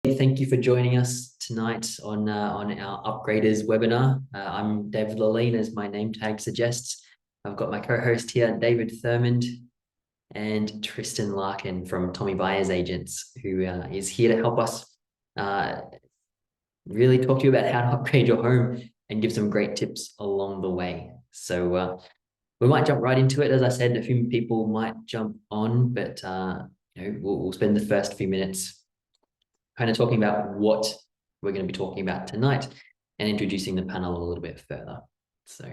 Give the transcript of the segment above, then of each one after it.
Thank you for joining us tonight on our Upgraders webinar. I'm David Laline, as my name tag suggests. I've got my co-host here, David Thurmond, and Tristan Larkin from Tommi Buyers Agents, who is here to help us really talk to you about how to upgrade your home and give some great tips along the way. So we might jump right into it. As I said, a few people might jump on, but we'll spend the first few minutes kind of talking about what we're going to be talking about tonight and introducing the panel a little bit further. So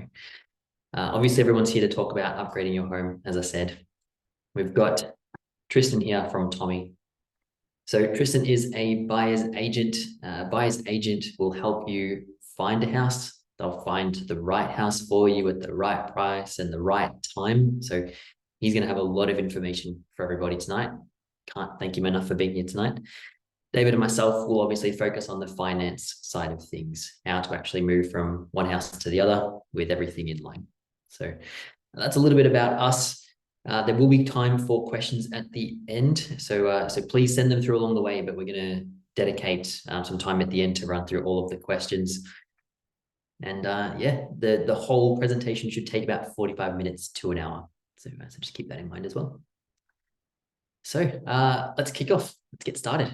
obviously everyone's here to talk about upgrading your home. As I said, we've got Tristan here from Tommi. So Tristan is a buyer's agent. Buyer's agent will help you find a house. They'll find the right house for you at the right price and the right time. So he's going to have a lot of information for everybody tonight. Can't thank him enough for being here tonight. David and myself will obviously focus on the finance side of things, how to actually move from one house to the other with everything in line. So that's a little bit about us. There will be time for questions at the end. So please send them through along the way, but we're going to dedicate some time at the end to run through all of the questions. And the whole presentation should take about 45 minutes to an hour. So just keep that in mind as well. So let's kick off. Let's get started.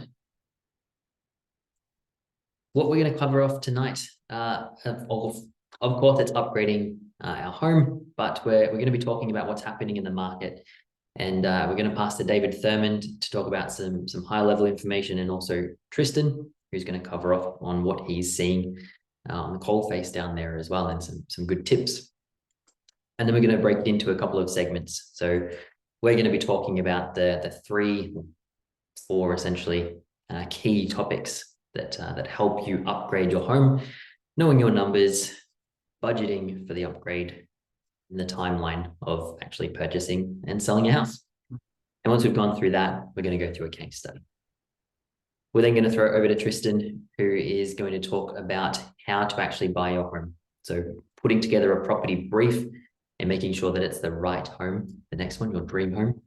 What we're going to cover off tonight, of course, it's upgrading our home, but we're going to be talking about what's happening in the market. And we're going to pass to David Thurmond to talk about some high-level information, and also Tristan, who's going to cover off on what he's seeing on the coalface down there as well, and some good tips. And then we're going to break it into a couple of segments. So we're going to be talking about the four essentially key topics that help you upgrade your home, knowing your numbers, budgeting for the upgrade, and the timeline of actually purchasing and selling a house. And once we've gone through that, we're going to go through a case study. We're then going to throw it over to Tristan, who is going to talk about how to actually buy your home. So putting together a property brief and making sure that it's the right home, the next one, your dream home.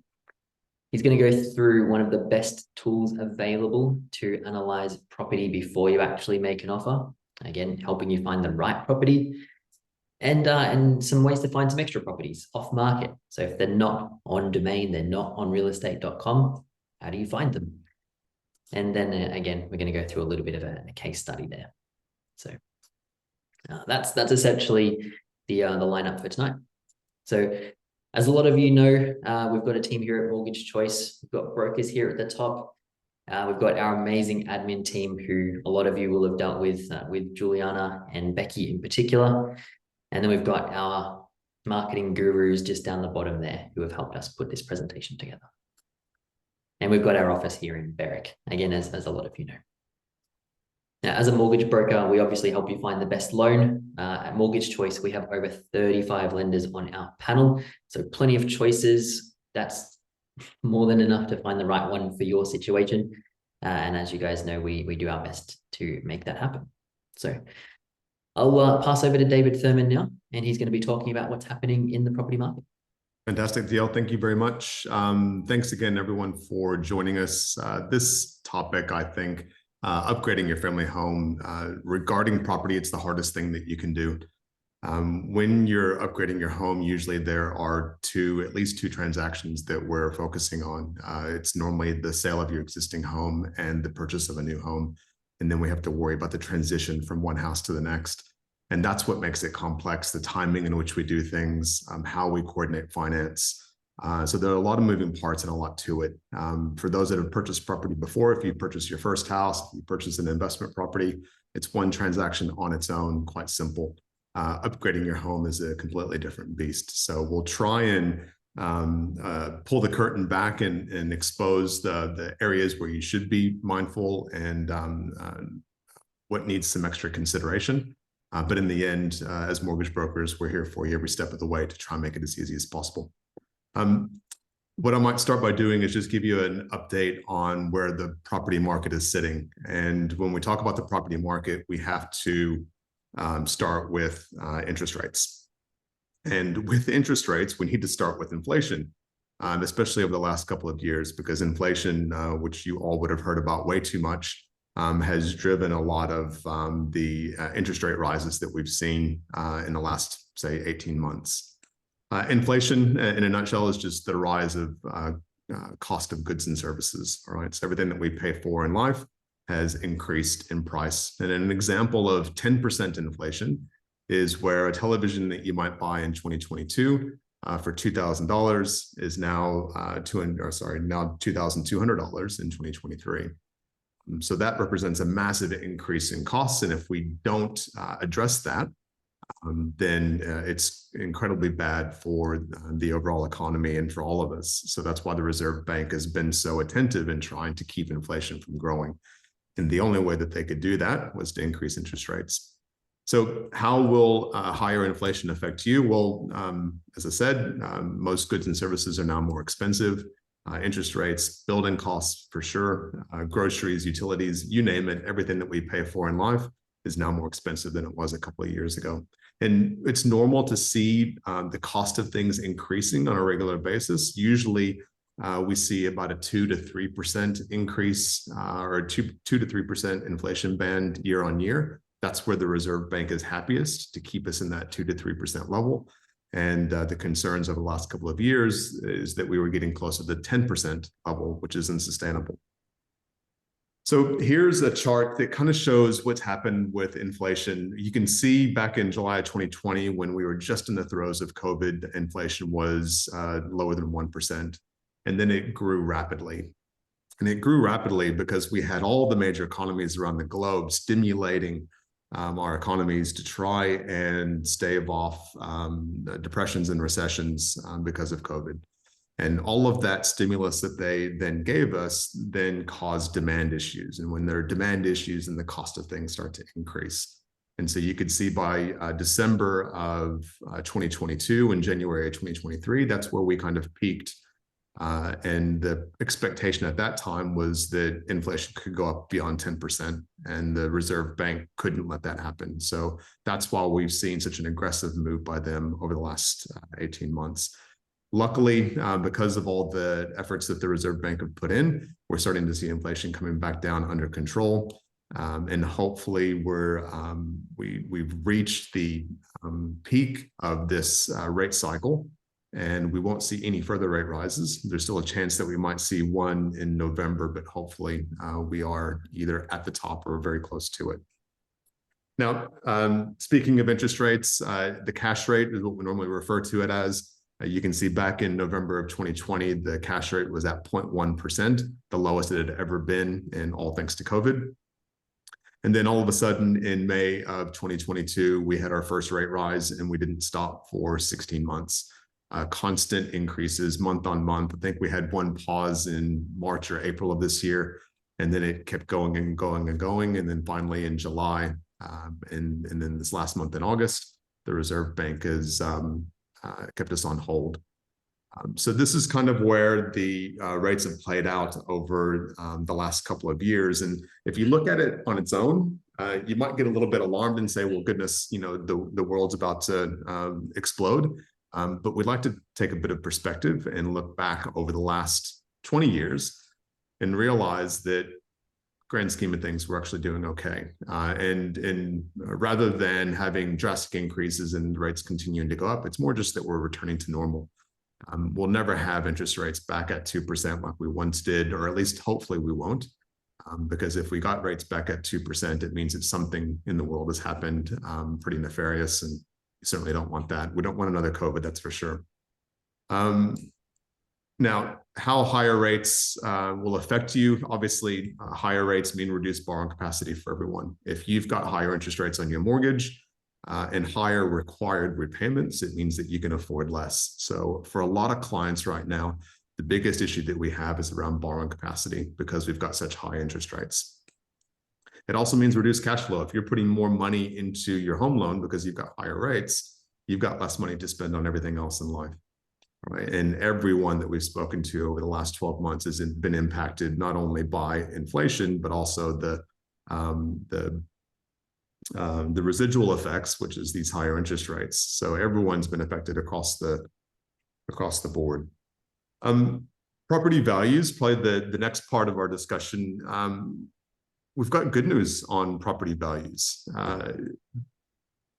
He's going to go through one of the best tools available to analyze property before you actually make an offer. Again, helping you find the right property, and some ways to find some extra properties off market. So if they're not on domain, they're not on realestate.com, how do you find them? And then again, we're going to go through a little bit of a case study there. So that's essentially the lineup for tonight. So as a lot of you know, we've got a team here at Mortgage Choice. We've got brokers here at the top. We've got our amazing admin team, who a lot of you will have dealt with Juliana and Becky in particular. And then we've got our marketing gurus just down the bottom there, who have helped us put this presentation together. And we've got our office here in Berwick, again, as a lot of you know. Now, as a mortgage broker, we obviously help you find the best loan. At Mortgage Choice, we have over 35 lenders on our panel, so plenty of choices. That's more than enough to find the right one for your situation. And as you guys know, we do our best to make that happen. So I'll pass over to David Thurmond now, and he's going to be talking about what's happening in the property market. Fantastic, DL. Thank you very much. Thanks again, everyone, for joining us. This topic, I think, upgrading your family home, regarding property, it's the hardest thing that you can do. When you're upgrading your home, usually there are at least two transactions that we're focusing on. It's normally the sale of your existing home and the purchase of a new home. And then we have to worry about the transition from one house to the next. And that's what makes it complex, the timing in which we do things, how we coordinate finance. So there are a lot of moving parts and a lot to it. For those that have purchased property before, if you purchase your first house, if you purchase an investment property, it's one transaction on its own, quite simple. Upgrading your home is a completely different beast. So we'll try and pull the curtain back and expose the areas where you should be mindful and what needs some extra consideration. But in the end, as mortgage brokers, we're here for you every step of the way to try and make it as easy as possible. What I might start by doing is just give you an update on where the property market is sitting. And when we talk about the property market, we have to start with interest rates. And with interest rates, we need to start with inflation, especially over the last couple of years, because inflation, which you all would have heard about way too much, has driven a lot of the interest rate rises that we've seen in the last, say, 18 months. Inflation, in a nutshell, is just the rise of cost of goods and services. All right, so everything that we pay for in life has increased in price. And an example of 10% inflation is where a television that you might buy in 2022 for $2,000 is now $2,200 in 2023. So that represents a massive increase in costs. And if we don't address that, then it's incredibly bad for the overall economy and for all of us. So that's why the Reserve Bank has been so attentive in trying to keep inflation from growing. And the only way that they could do that was to increase interest rates. So how will higher inflation affect you? Well, as I said, most goods and services are now more expensive. Interest rates, building costs for sure, groceries, utilities, you name it, everything that we pay for in life is now more expensive than it was a couple of years ago. And it's normal to see the cost of things increasing on a regular basis. Usually we see about a 2 to 3% increase or a 2 to 3% inflation band year on year. That's where the Reserve Bank is happiest, to keep us in that 2 to 3% level. And the concerns over the last couple of years is that we were getting closer to the 10% level, which is unsustainable. So here's a chart that kind of shows what's happened with inflation. You can see back in July 2020, when we were just in the throes of COVID, inflation was lower than 1%. And then it grew rapidly. And it grew rapidly because we had all the major economies around the globe stimulating our economies to try and stave off depressions and recessions because of COVID. And all of that stimulus that they then gave us then caused demand issues. And when there are demand issues, then the cost of things start to increase. And so you could see by December of 2022 and January of 2023, that's where we kind of peaked. And the expectation at that time was that inflation could go up beyond 10%, and the Reserve Bank couldn't let that happen. So that's why we've seen such an aggressive move by them over the last 18 months. Luckily, because of all the efforts that the Reserve Bank have put in, we're starting to see inflation coming back down under control. And hopefully we've reached the peak of this rate cycle, and we won't see any further rate rises. There's still a chance that we might see one in November, but hopefully we are either at the top or very close to it. Now, speaking of interest rates, the cash rate is what we normally refer to it as. You can see back in November of 2020, the cash rate was at 0.1%, the lowest it had ever been, and all thanks to COVID. And then all of a sudden in May of 2022, we had our first rate rise, and we didn't stop for 16 months. Constant increases month on month. I think we had one pause in March or April of this year, and then it kept going and going and going. And then finally in July, and then this last month in August, the Reserve Bank has kept us on hold. So this is kind of where the rates have played out over the last couple of years. And if you look at it on its own, you might get a little bit alarmed and say, well, goodness, you know, the world's about to explode. But we'd like to take a bit of perspective and look back over the last 20 years and realize that, grand scheme of things, we're actually doing okay. And rather than having drastic increases and rates continuing to go up, it's more just that we're returning to normal. We'll never have interest rates back at 2% like we once did, or at least hopefully we won't. Because if we got rates back at 2%, it means that something in the world has happened pretty nefarious, and we certainly don't want that. We don't want another COVID, that's for sure. Now, how higher rates will affect you. Obviously, higher rates mean reduced borrowing capacity for everyone. If you've got higher interest rates on your mortgage and higher required repayments, it means that you can afford less. So for a lot of clients right now, the biggest issue that we have is around borrowing capacity because we've got such high interest rates. It also means reduced cash flow. If you're putting more money into your home loan because you've got higher rates, you've got less money to spend on everything else in life. Right. And everyone that we've spoken to over the last 12 months has been impacted not only by inflation, but also the residual effects, which is these higher interest rates. So everyone's been affected across the board. Property values, probably the next part of our discussion. we've got good news on property values.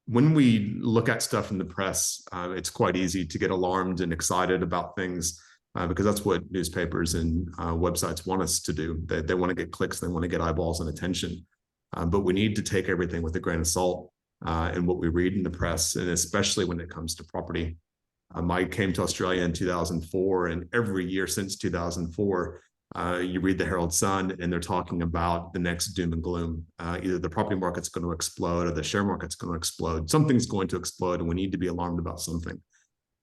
When we look at stuff in the press, it's quite easy to get alarmed and excited about things because that's what newspapers and websites want us to do. They want to get clicks, they want to get eyeballs and attention. But we need to take everything with a grain of salt in what we read in the press, and especially when it comes to property. I came to Australia in 2004, and every year since 2004, you read the Herald Sun and they're talking about the next doom and gloom. Either the property market's going to explode or the share market's going to explode. Something's going to explode and we need to be alarmed about something.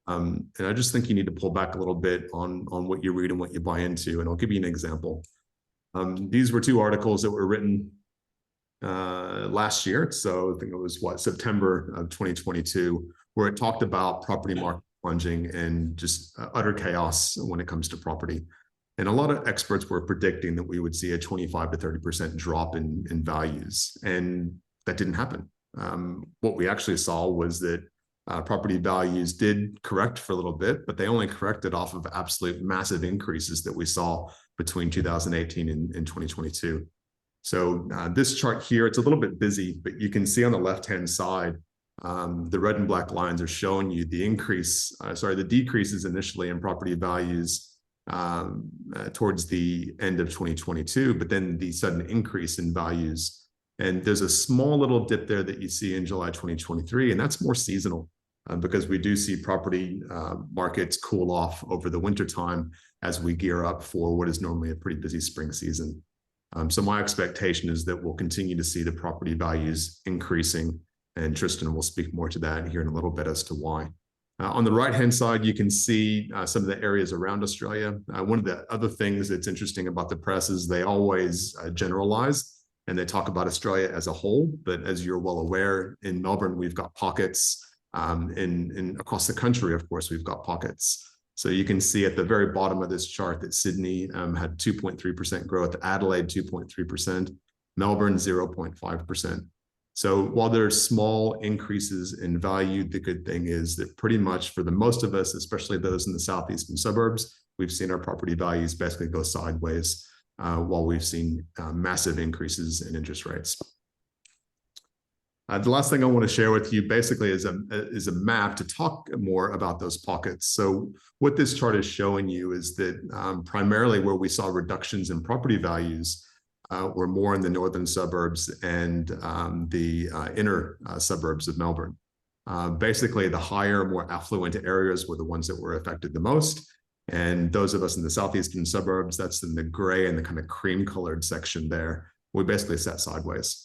And I just think you need to pull back a little bit on what you read and what you buy into. And I'll give you an example. These were two articles that were written last year. So I think it was September of 2022, where it talked about property market plunging and just utter chaos when it comes to property. And a lot of experts were predicting that we would see a 25 to 30% drop in values. And that didn't happen. What we actually saw was that property values did correct for a little bit, but they only corrected off of absolute massive increases that we saw between 2018 and 2022. So this chart here, it's a little bit busy, but you can see on the left-hand side, the red and black lines are showing you the the decreases initially in property values towards the end of 2022, but then the sudden increase in values. And there's a small little dip there that you see in July 2023, and that's more seasonal because we do see property markets cool off over the winter time as we gear up for what is normally a pretty busy spring season. So my expectation is that we'll continue to see the property values increasing, and Tristan will speak more to that here in a little bit as to why. On the right-hand side, you can see some of the areas around Australia. One of the other things that's interesting about the press is they always generalize and they talk about Australia as a whole. But as you're well aware, in Melbourne, we've got pockets. Across the country, of course, we've got pockets. So you can see at the very bottom of this chart that Sydney had 2.3% growth, Adelaide 2.3%, Melbourne 0.5%. So while there's small increases in value, the good thing is that pretty much for the most of us, especially those in the southeastern suburbs, we've seen our property values basically go sideways while we've seen massive increases in interest rates. The last thing I want to share with you basically is a map to talk more about those pockets. So what this chart is showing you is that primarily where we saw reductions in property values were more in the northern suburbs and the inner suburbs of Melbourne. Basically, the higher, more affluent areas were the ones that were affected the most. And those of us in the southeastern suburbs, that's in the gray and the kind of cream colored section there, we basically sat sideways.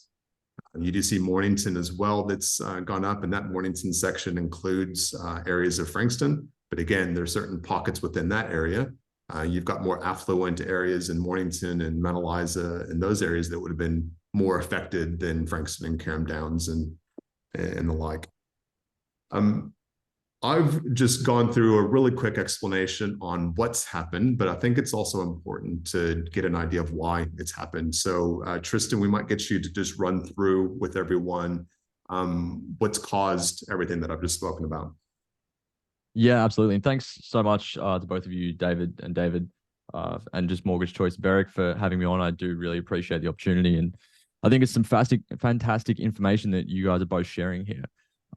You do see Mornington as well that's gone up, and that Mornington section includes areas of Frankston. But again, there are certain pockets within that area. You've got more affluent areas in Mornington and Mount Eliza and those areas that would have been more affected than Frankston and Carrum Downs and the like. I've just gone through a really quick explanation on what's happened, but I think it's also important to get an idea of why it's happened. So Tristan, we might get you to just run through with everyone what's caused everything that I've just spoken about. Yeah, absolutely. And thanks so much to both of you, David, and just Mortgage Choice Berwick for having me on. I do really appreciate the opportunity. And I think it's some fantastic information that you guys are both sharing here.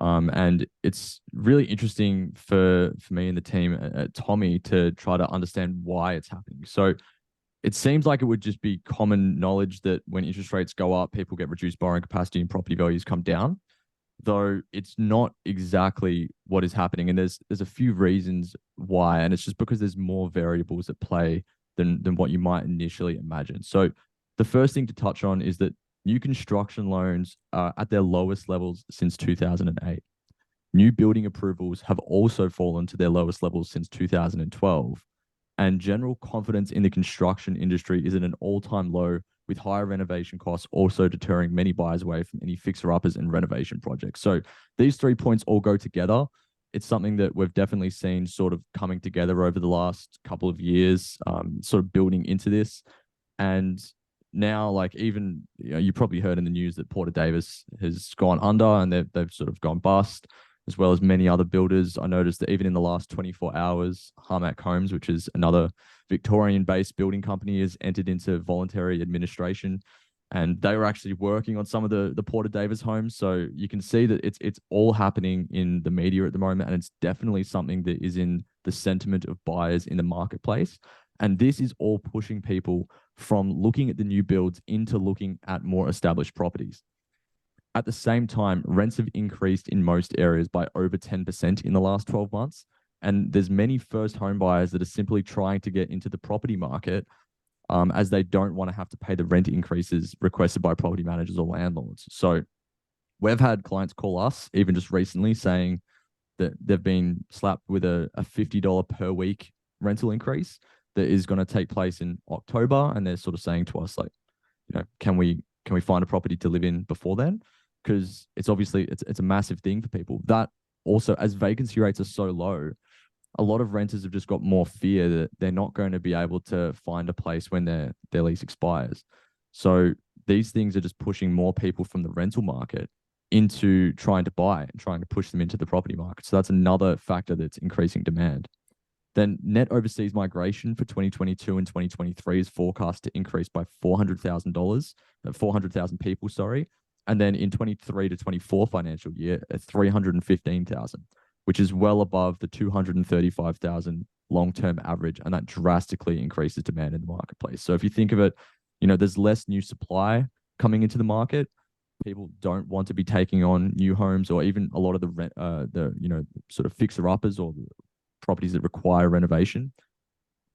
And it's really interesting for me and the team at Tommi to try to understand why it's happening. So it seems like it would just be common knowledge that when interest rates go up, people get reduced borrowing capacity and property values come down, though it's not exactly what is happening. And there's a few reasons why, and it's just because there's more variables at play than what you might initially imagine. So the first thing to touch on is that new construction loans are at their lowest levels since 2008. New building approvals have also fallen to their lowest levels since 2012. And general confidence in the construction industry is at an all-time low, with higher renovation costs also deterring many buyers away from any fixer-uppers and renovation projects. So these 3 points all go together. It's something that we've definitely seen sort of coming together over the last couple of years, sort of building into this. And now, like, even, you probably heard in the news that Porter Davis has gone under and they've sort of gone bust, as well as many other builders. I noticed that even in the last 24 hours, Harmac Homes, which is another Victorian-based building company, has entered into voluntary administration. and they were actually working on some of the Porter Davis homes. So you can see that it's all happening in the media at the moment, and it's definitely something that is in the sentiment of buyers in the marketplace. And this is all pushing people from looking at the new builds into looking at more established properties. At the same time, rents have increased in most areas by over 10% in the last 12 months. And there's many first home buyers that are simply trying to get into the property market as they don't want to have to pay the rent increases requested by property managers or landlords. So we've had clients call us even just recently saying that they've been slapped with a $50 per week rental increase that is going to take place in October. And they're sort of saying to us, like, you know, can we find a property to live in before then? Because it's obviously it's a massive thing for people. That also, as vacancy rates are so low, a lot of renters have just got more fear that they're not going to be able to find a place when their lease expires. So these things are just pushing more people from the rental market into trying to buy and trying to push them into the property market. So that's another factor that's increasing demand. Then net overseas migration for 2022 and 2023 is forecast to increase by $400,000 people, sorry. And then in 23 to 24 financial year, at 315,000, which is well above the 235,000 long-term average. And that drastically increases demand in the marketplace. So if you think of it, you know, there's less new supply coming into the market. People don't want to be taking on new homes, or even a lot of the you know, sort of fixer-uppers or the properties that require renovation.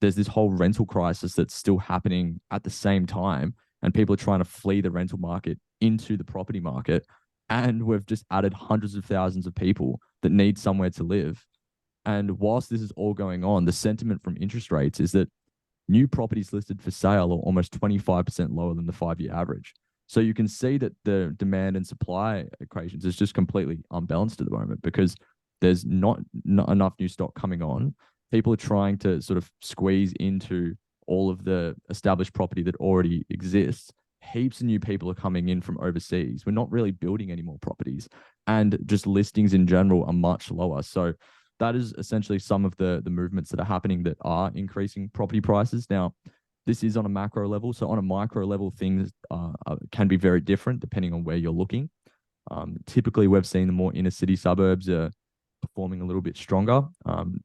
There's this whole rental crisis that's still happening at the same time, and people are trying to flee the rental market into the property market. And we've just added hundreds of thousands of people that need somewhere to live. And whilst this is all going on, the sentiment from interest rates is that new properties listed for sale are almost 25% lower than the 5-year average. So you can see that the demand and supply equations is just completely unbalanced at the moment, because there's not enough new stock coming on. People are trying to sort of squeeze into all of the established property that already exists. Heaps of new people are coming in from overseas. We're not really building any more properties, and just listings in general are much lower. So that is essentially some of the movements that are happening that are increasing property prices. Now, this is on a macro level. So on a micro level, things can be very different depending on where you're looking. Typically, we've seen the more inner city suburbs are performing a little bit stronger.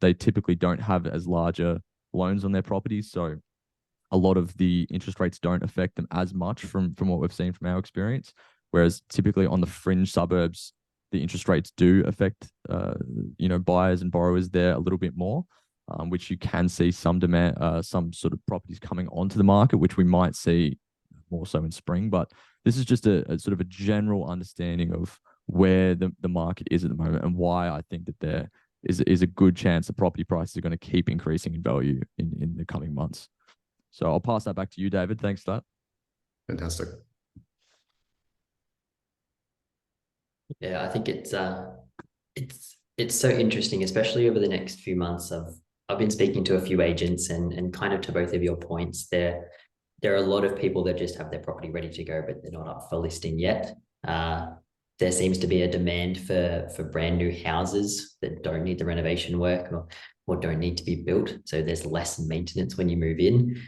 They typically don't have as larger loans on their properties. So a lot of the interest rates don't affect them as much from what we've seen from our experience. Whereas typically on the fringe suburbs, the interest rates do affect, you know, buyers and borrowers there a little bit more, which you can see some demand, some sort of properties coming onto the market, which we might see more so in spring. But this is just a sort of a general understanding of where the market is at the moment, and why I think that there is a good chance the property prices are going to keep increasing in value in the coming months. So I'll pass that back to you, David. Thanks for that. Fantastic. Yeah, I think it's so interesting, especially over the next few months. I've been speaking to a few agents, and kind of to both of your points, there are a lot of people that just have their property ready to go, but they're not up for listing yet. There seems to be a demand for brand new houses that don't need the renovation work or don't need to be built. So there's less maintenance when you move in.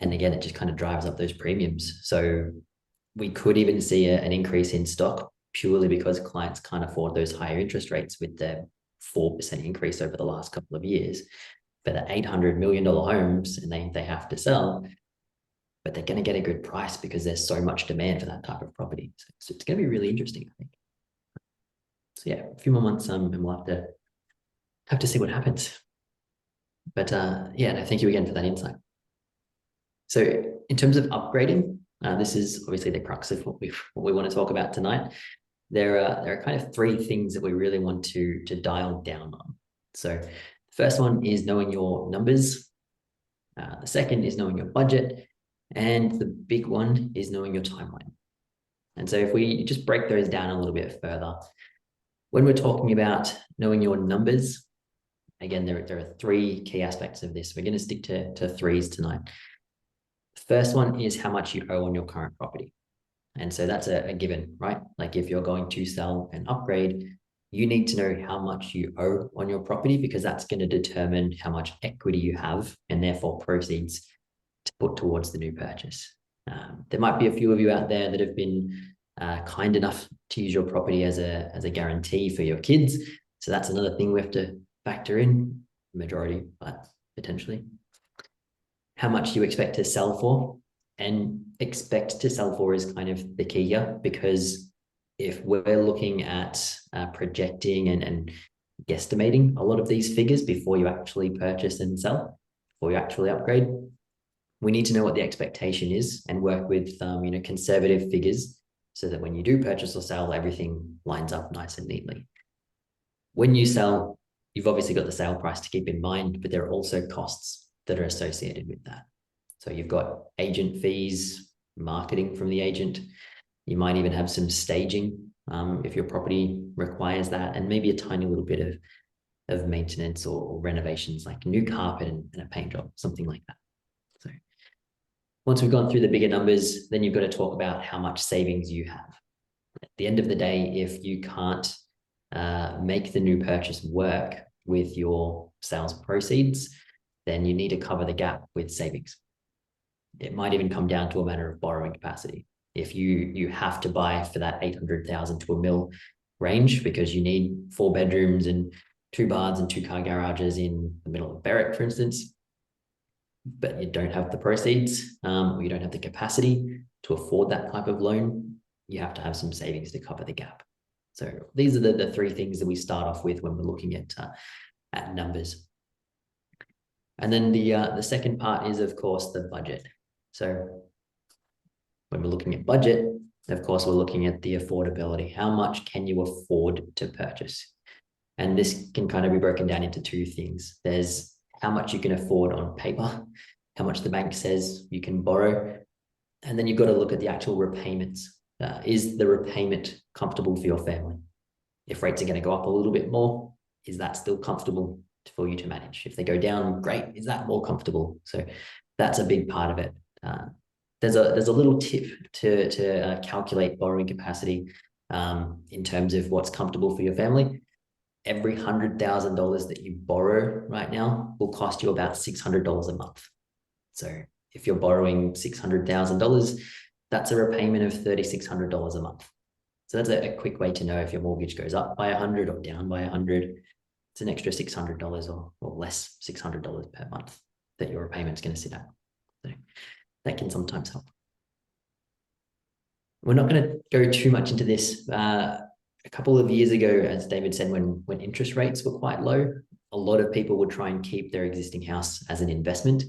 And again, it just kind of drives up those premiums. So we could even see an increase in stock purely because clients can't afford those higher interest rates with the 4% increase over the last couple of years for the $800 million homes, and they have to sell, but they're going to get a good price because there's so much demand for that type of property. So it's going to be really interesting, I think. So yeah, a few more months, and we'll have to see what happens. But yeah, no, thank you again for that insight. So in terms of upgrading, this is obviously the crux of what we want to talk about tonight. There are kind of 3 things that we really want to dial down on. So the first one is knowing your numbers. The second is knowing your budget. And the big one is knowing your timeline. And so if we just break those down a little bit further, when we're talking about knowing your numbers, again, there are 3 key aspects of this. We're going to stick to 3s tonight. The first one is how much you owe on your current property. And so that's a given, right? Like if you're going to sell an upgrade, you need to know how much you owe on your property, because that's going to determine how much equity you have and therefore proceeds to put towards the new purchase. There might be a few of you out there that have been kind enough to use your property as a guarantee for your kids. So that's another thing we have to factor in, majority, but potentially. How much you expect to sell for, and expect to sell for is kind of the key here, because if we're looking at projecting and guesstimating a lot of these figures before you actually purchase and sell, before you actually upgrade, we need to know what the expectation is and work with conservative figures so that when you do purchase or sell, everything lines up nice and neatly. When you sell, you've obviously got the sale price to keep in mind, but there are also costs that are associated with that. So you've got agent fees, marketing from the agent. You might even have some staging if your property requires that, and maybe a tiny little bit of maintenance or renovations, like new carpet and a paint job, something like that. So once we've gone through the bigger numbers, then you've got to talk about how much savings you have. At the end of the day, if you can't make the new purchase work with your sales proceeds, then you need to cover the gap with savings. It might even come down to a matter of borrowing capacity. If you have to buy for that 800,000 to $1 million range because you need 4 bedrooms and 2 baths and 2 car garages in the middle of Berwick, for instance, but you don't have the proceeds or you don't have the capacity to afford that type of loan, you have to have some savings to cover the gap. So these are the 3 things that we start off with when we're looking at numbers. And then the second part is, of course, the budget. So when we're looking at budget, of course, we're looking at the affordability. How much can you afford to purchase? And this can kind of be broken down into 2 things. There's how much you can afford on paper, how much the bank says you can borrow, and then you've got to look at the actual repayments. Is the repayment comfortable for your family? If rates are going to go up a little bit more, is that still comfortable for you to manage? If they go down, great. Is that more comfortable? So that's a big part of it. There's a little tip to calculate borrowing capacity in terms of what's comfortable for your family. Every $100,000 that you borrow right now will cost you about $600 a month. So if you're borrowing $600,000, that's a repayment of $3,600 a month. So that's a quick way to know if your mortgage goes up by 100 or down by 100. It's an extra $600 or less $600 per month that your repayment's going to sit at. So that can sometimes help. We're not going to go too much into this. A couple of years ago, as David said, when interest rates were quite low, a lot of people would try and keep their existing house as an investment.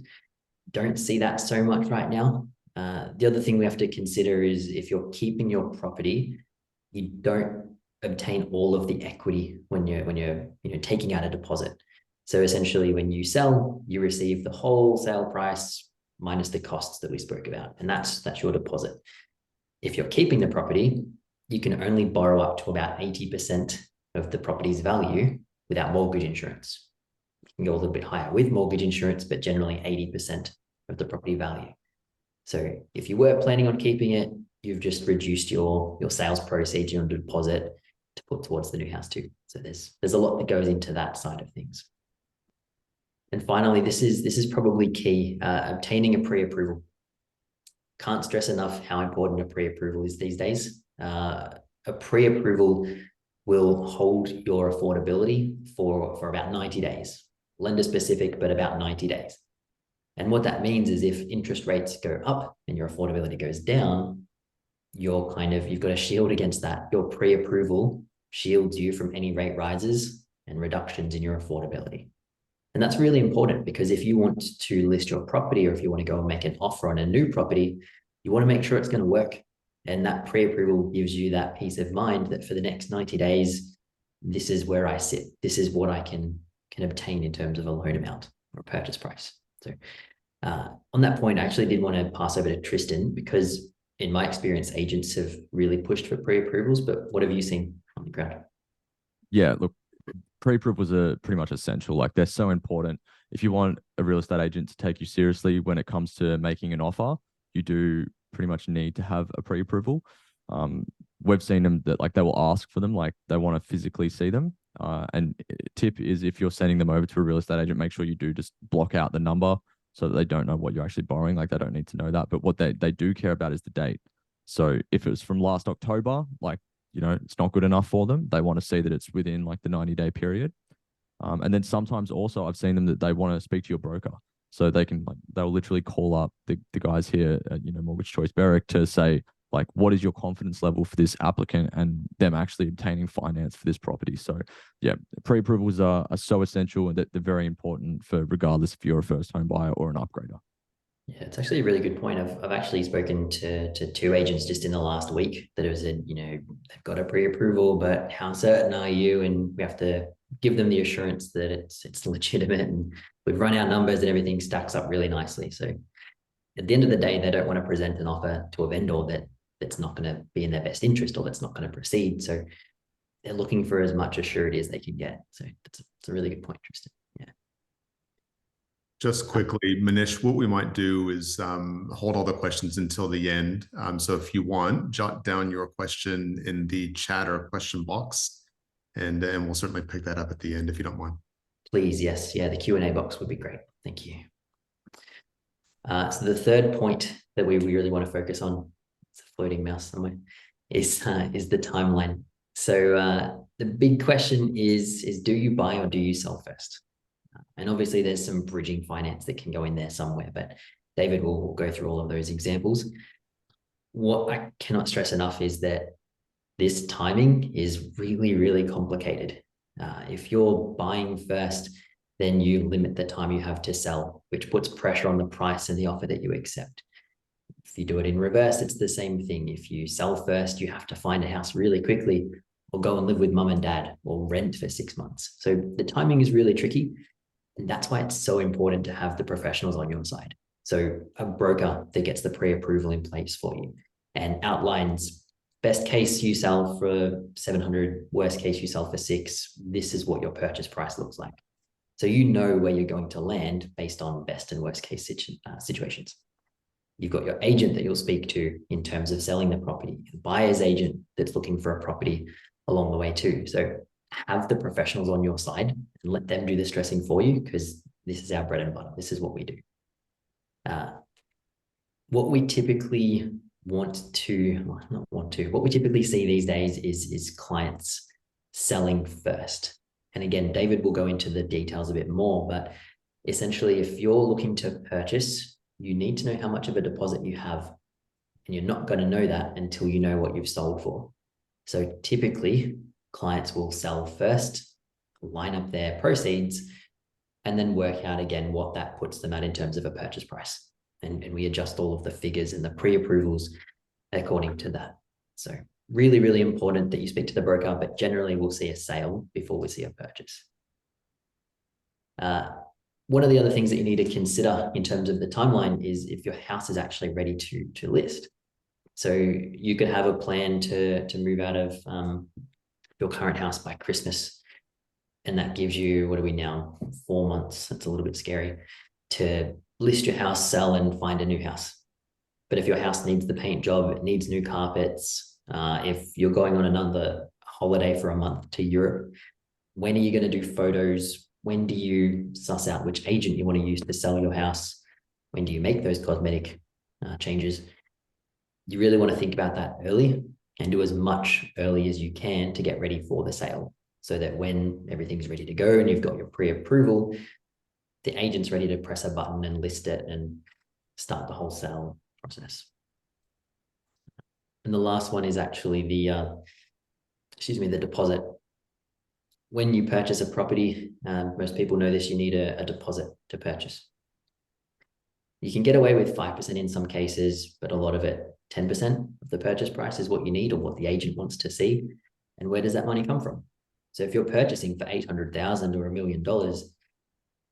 Don't see that so much right now. The other thing we have to consider is if you're keeping your property, you don't obtain all of the equity when you're taking out a deposit. So essentially, when you sell, you receive the whole sale price minus the costs that we spoke about, and that's your deposit. If you're keeping the property, you can only borrow up to about 80% of the property's value without mortgage insurance. You can go a little bit higher with mortgage insurance, but generally 80% of the property value. So if you were planning on keeping it, you've just reduced your sales proceeds, your deposit to put towards the new house too. So there's a lot that goes into that side of things. And finally, this is probably key, obtaining a pre-approval. Can't stress enough how important a pre-approval is these days. A pre-approval will hold your affordability for about 90 days, lender specific, but about 90 days. And what that means is if interest rates go up and your affordability goes down, you've got a shield against that. Your pre-approval shields you from any rate rises and reductions in your affordability. And that's really important because if you want to list your property or if you want to go and make an offer on a new property, you want to make sure it's going to work. And that pre-approval gives you that peace of mind that for the next 90 days, this is where I sit. This is what I can obtain in terms of a loan amount or purchase price. So on that point, I actually did want to pass over to Tristan because in my experience, agents have really pushed for pre-approvals, but what have you seen on the ground? Yeah, look, pre-approvals are pretty much essential. Like they're so important. If you want a real estate agent to take you seriously when it comes to making an offer, you do pretty much need to have a pre-approval. We've seen them that like they will ask for them, like they want to physically see them. And tip is if you're sending them over to a real estate agent, make sure you do just block out the number so that they don't know what you're actually borrowing. Like they don't need to know that. But what they do care about is the date. So if it was from last October, like, you know, it's not good enough for them. They want to see that it's within like the 90-day period. And then sometimes also I've seen them that they want to speak to your broker. So they can, like, they'll literally call up the guys here at, you know, Mortgage Choice Berwick to say, like, what is your confidence level for this applicant and them actually obtaining finance for this property? So yeah, pre-approvals are so essential, and that they're very important for regardless if you're a first home buyer or an upgrader. Yeah, it's actually a really good point. I've actually spoken to 2 agents just in the last week that have said, you know, they've got a pre-approval, but how certain are you? And we have to give them the assurance that it's legitimate, and we've run our numbers and everything stacks up really nicely. So at the end of the day, they don't want to present an offer to a vendor that's not going to be in their best interest, or that's not going to proceed. So they're looking for as much assurity as they can get. So it's a really good point, Tristan. Yeah. Just quickly, Manish, what we might do is hold all the questions until the end. So if you want, jot down your question in the chat or question box, and we'll certainly pick that up at the end if you don't mind. Please, yes. Yeah, the Q&A box would be great. Thank you. So the third point that we really want to focus on, it's a floating mouse somewhere, is the timeline. So the big question is do you buy or do you sell first? And obviously there's some bridging finance that can go in there somewhere, but David will go through all of those examples. What I cannot stress enough is that this timing is really, really complicated. If you're buying first, then you limit the time you have to sell, which puts pressure on the price and the offer that you accept. If you do it in reverse, it's the same thing. If you sell first, you have to find a house really quickly, or go and live with mum and dad, or rent for 6 months. So the timing is really tricky. And that's why it's so important to have the professionals on your side. So a broker that gets the pre-approval in place for you and outlines best case you sell for 700, worst case you sell for 6. This is what your purchase price looks like. So you know where you're going to land based on best and worst case situations. You've got your agent that you'll speak to in terms of selling the property, the buyer's agent that's looking for a property along the way too. So have the professionals on your side and let them do the stressing for you, because this is our bread and butter. This is what we do. What we typically what we typically see these days is clients selling first. And again, David will go into the details a bit more, but essentially if you're looking to purchase, you need to know how much of a deposit you have, and you're not going to know that until you know what you've sold for. So typically clients will sell first, line up their proceeds, and then work out again what that puts them at in terms of a purchase price. And we adjust all of the figures and the pre-approvals according to that. So really, really important that you speak to the broker, but generally we'll see a sale before we see a purchase. One of the other things that you need to consider in terms of the timeline is if your house is actually ready to list. So you could have a plan to move out of your current house by Christmas, and that gives you, what are we now, 4 months? That's a little bit scary to list your house, sell, and find a new house. But if your house needs the paint job, it needs new carpets, if you're going on another holiday for a month to Europe, when are you going to do photos? When do you suss out which agent you want to use to sell your house? When do you make those cosmetic changes? You really want to think about that early and do as much early as you can to get ready for the sale, so that when everything's ready to go and you've got your pre-approval, the agent's ready to press a button and list it and start the whole sale process. And the last one is actually the deposit. When you purchase a property, most people know this, you need a deposit to purchase. You can get away with 5% in some cases, but a lot of it, 10% of the purchase price is what you need or what the agent wants to see. And where does that money come from? So if you're purchasing for $800,000 or $1 million,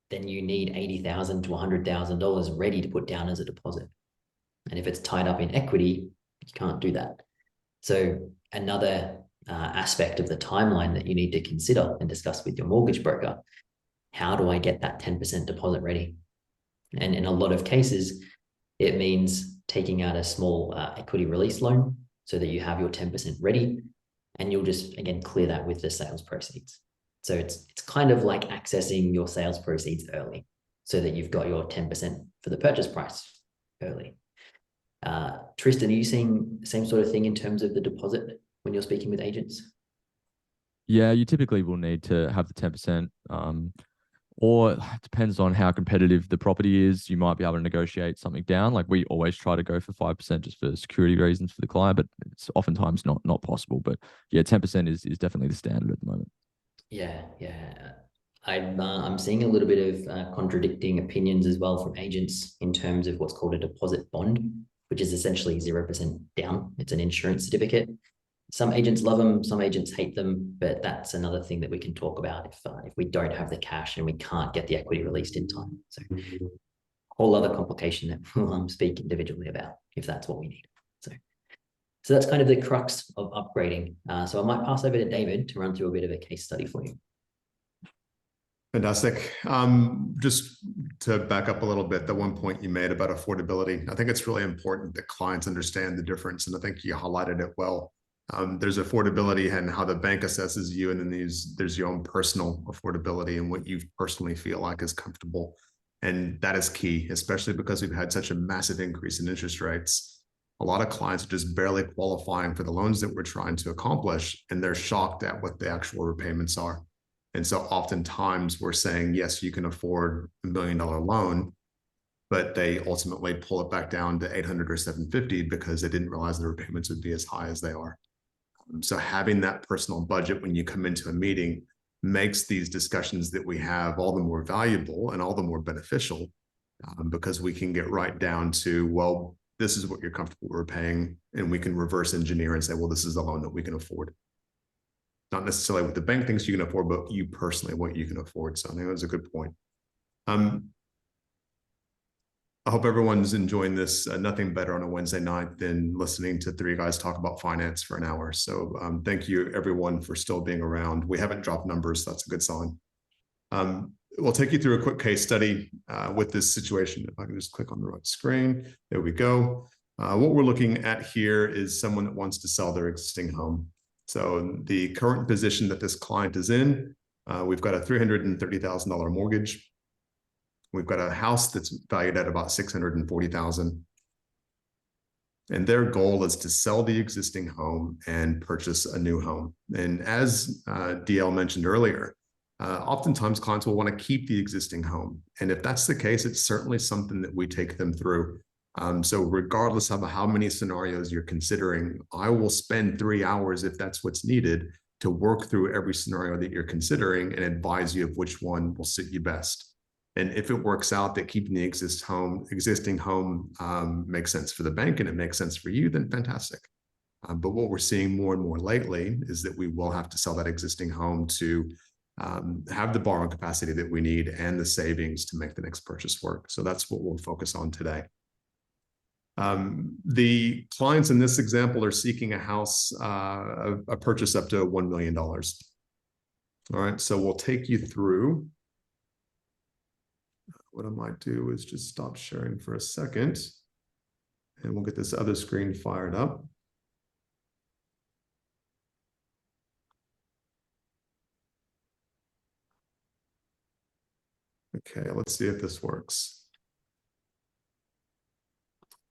then you need $80,000 to $100,000 ready to put down as a deposit. And if it's tied up in equity, you can't do that. So another aspect of the timeline that you need to consider and discuss with your mortgage broker, how do I get that 10% deposit ready? And in a lot of cases, it means taking out a small equity release loan so that you have your 10% ready, and you'll just, again, clear that with the sales proceeds. So it's kind of like accessing your sales proceeds early so that you've got your 10% for the purchase price early. Tristan, are you seeing the same sort of thing in terms of the deposit when you're speaking with agents? Yeah, you typically will need to have the 10%, or it depends on how competitive the property is. You might be able to negotiate something down. Like we always try to go for 5% just for security reasons for the client, but it's oftentimes not possible. But yeah, 10% is definitely the standard at the moment. Yeah. I'm seeing a little bit of contradicting opinions as well from agents in terms of what's called a deposit bond, which is essentially 0% down. It's an insurance certificate. Some agents love them, some agents hate them, but that's another thing that we can talk about if we don't have the cash and we can't get the equity released in time. So whole other complication that we'll speak individually about if that's what we need. So that's kind of the crux of upgrading. So I might pass over to David to run through a bit of a case study for you. Fantastic. Just to back up a little bit, the one point you made about affordability, I think it's really important that clients understand the difference, and I think you highlighted it well. There's affordability and how the bank assesses you, and then there's your own personal affordability and what you personally feel like is comfortable. And that is key, especially because we've had such a massive increase in interest rates. A lot of clients are just barely qualifying for the loans that we're trying to accomplish, and they're shocked at what the actual repayments are. And so oftentimes we're saying, yes, you can afford $1 million loan, but they ultimately pull it back down to 800 or 750 because they didn't realize the repayments would be as high as they are. So having that personal budget when you come into a meeting makes these discussions that we have all the more valuable and all the more beneficial, because we can get right down to, well, this is what you're comfortable repaying, and we can reverse engineer and say, well, this is the loan that we can afford. Not necessarily what the bank thinks you can afford, but you personally, what you can afford. So I think that was a good point. I hope everyone's enjoying this. Nothing better on a Wednesday night than listening to three guys talk about finance for an hour. So thank you everyone for still being around. We haven't dropped numbers. So that's a good sign. We'll take you through a quick case study with this situation. If I can just click on the right screen, there we go. What we're looking at here is someone that wants to sell their existing home. So the current position that this client is in, we've got a $330,000 mortgage. We've got a house that's valued at about $640,000. And their goal is to sell the existing home and purchase a new home. And as DL mentioned earlier, oftentimes clients will want to keep the existing home. And if that's the case, it's certainly something that we take them through. So regardless of how many scenarios you're considering, I will spend 3 hours, if that's what's needed, to work through every scenario that you're considering and advise you of which one will suit you best. And if it works out that keeping the existing home makes sense for the bank and it makes sense for you, then fantastic. But what we're seeing more and more lately is that we will have to sell that existing home to have the borrowing capacity that we need and the savings to make the next purchase work. So that's what we'll focus on today. The clients in this example are seeking a house, a purchase up to $1 million. All right, so we'll take you through. What I might do is just stop sharing for a second, and we'll get this other screen fired up. Okay, let's see if this works.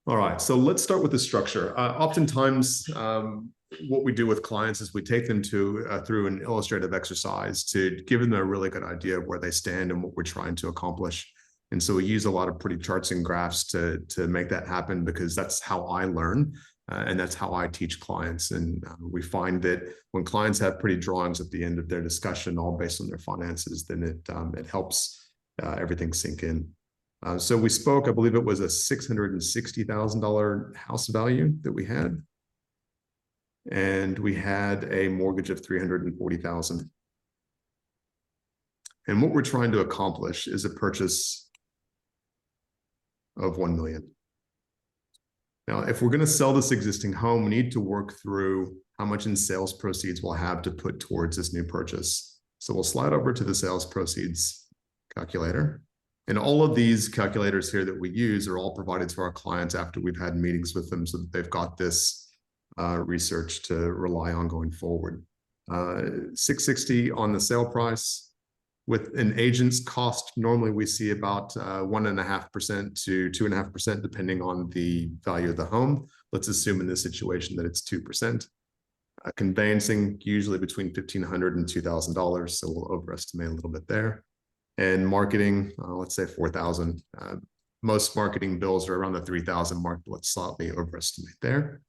All right, so let's start with the structure. Oftentimes, what we do with clients is we take them through an illustrative exercise to give them a really good idea of where they stand and what we're trying to accomplish. And so we use a lot of pretty charts and graphs to make that happen, because that's how I learn and that's how I teach clients. And we find that when clients have pretty drawings at the end of their discussion, all based on their finances, then it helps everything sink in. So we spoke, I believe it was a $660,000 house value that we had. And we had a mortgage of $340,000. And what we're trying to accomplish is a purchase of $1 million. Now, if we're going to sell this existing home, we need to work through how much in sales proceeds we'll have to put towards this new purchase. So we'll slide over to the sales proceeds calculator. And all of these calculators here that we use are all provided to our clients after we've had meetings with them, so that they've got this research to rely on going forward. 660 on the sale price, With an agent's cost, normally we see about 1.5% to 2.5%, depending on the value of the home. Let's assume in this situation that it's 2%. Conveyancing, usually between $1,500 and $2,000, so we'll overestimate a little bit there. And marketing, let's say $4,000. Most marketing bills are around the $3,000 mark, but let's slightly overestimate there.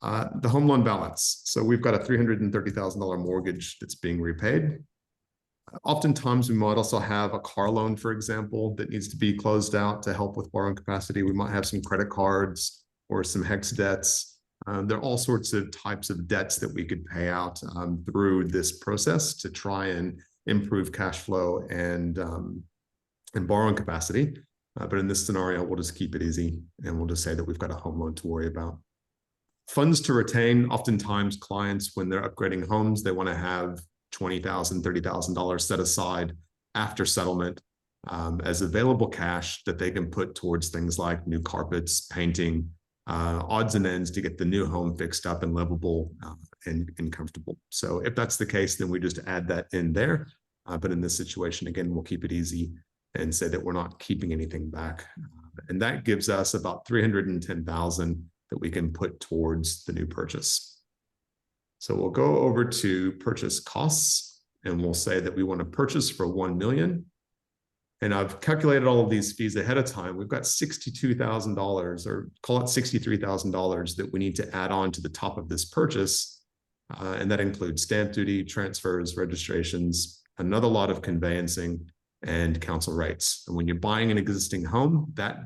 The home loan balance. So we've got a $330,000 mortgage that's being repaid. Oftentimes, we might also have a car loan, for example, that needs to be closed out to help with borrowing capacity. We might have some credit cards or some HEX debts. There are all sorts of types of debts that we could pay out through this process to try and improve cash flow and borrowing capacity. But in this scenario, we'll just keep it easy and we'll just say that we've got a home loan to worry about. Funds to retain. Oftentimes, clients, when they're upgrading homes, they want to have $20,000, $30,000 set aside after settlement as available cash that they can put towards things like new carpets, painting, odds and ends to get the new home fixed up and livable and comfortable. So if that's the case, then we just add that in there. But in this situation, again, we'll keep it easy and say that we're not keeping anything back. And that gives us about $310,000 that we can put towards the new purchase. So we'll go over to purchase costs and we'll say that we want to purchase for $1 million. And I've calculated all of these fees ahead of time. We've got $62,000 or call it $63,000 that we need to add on to the top of this purchase. And that includes stamp duty, transfers, registrations, another lot of conveyancing and council rates. And when you're buying an existing home, that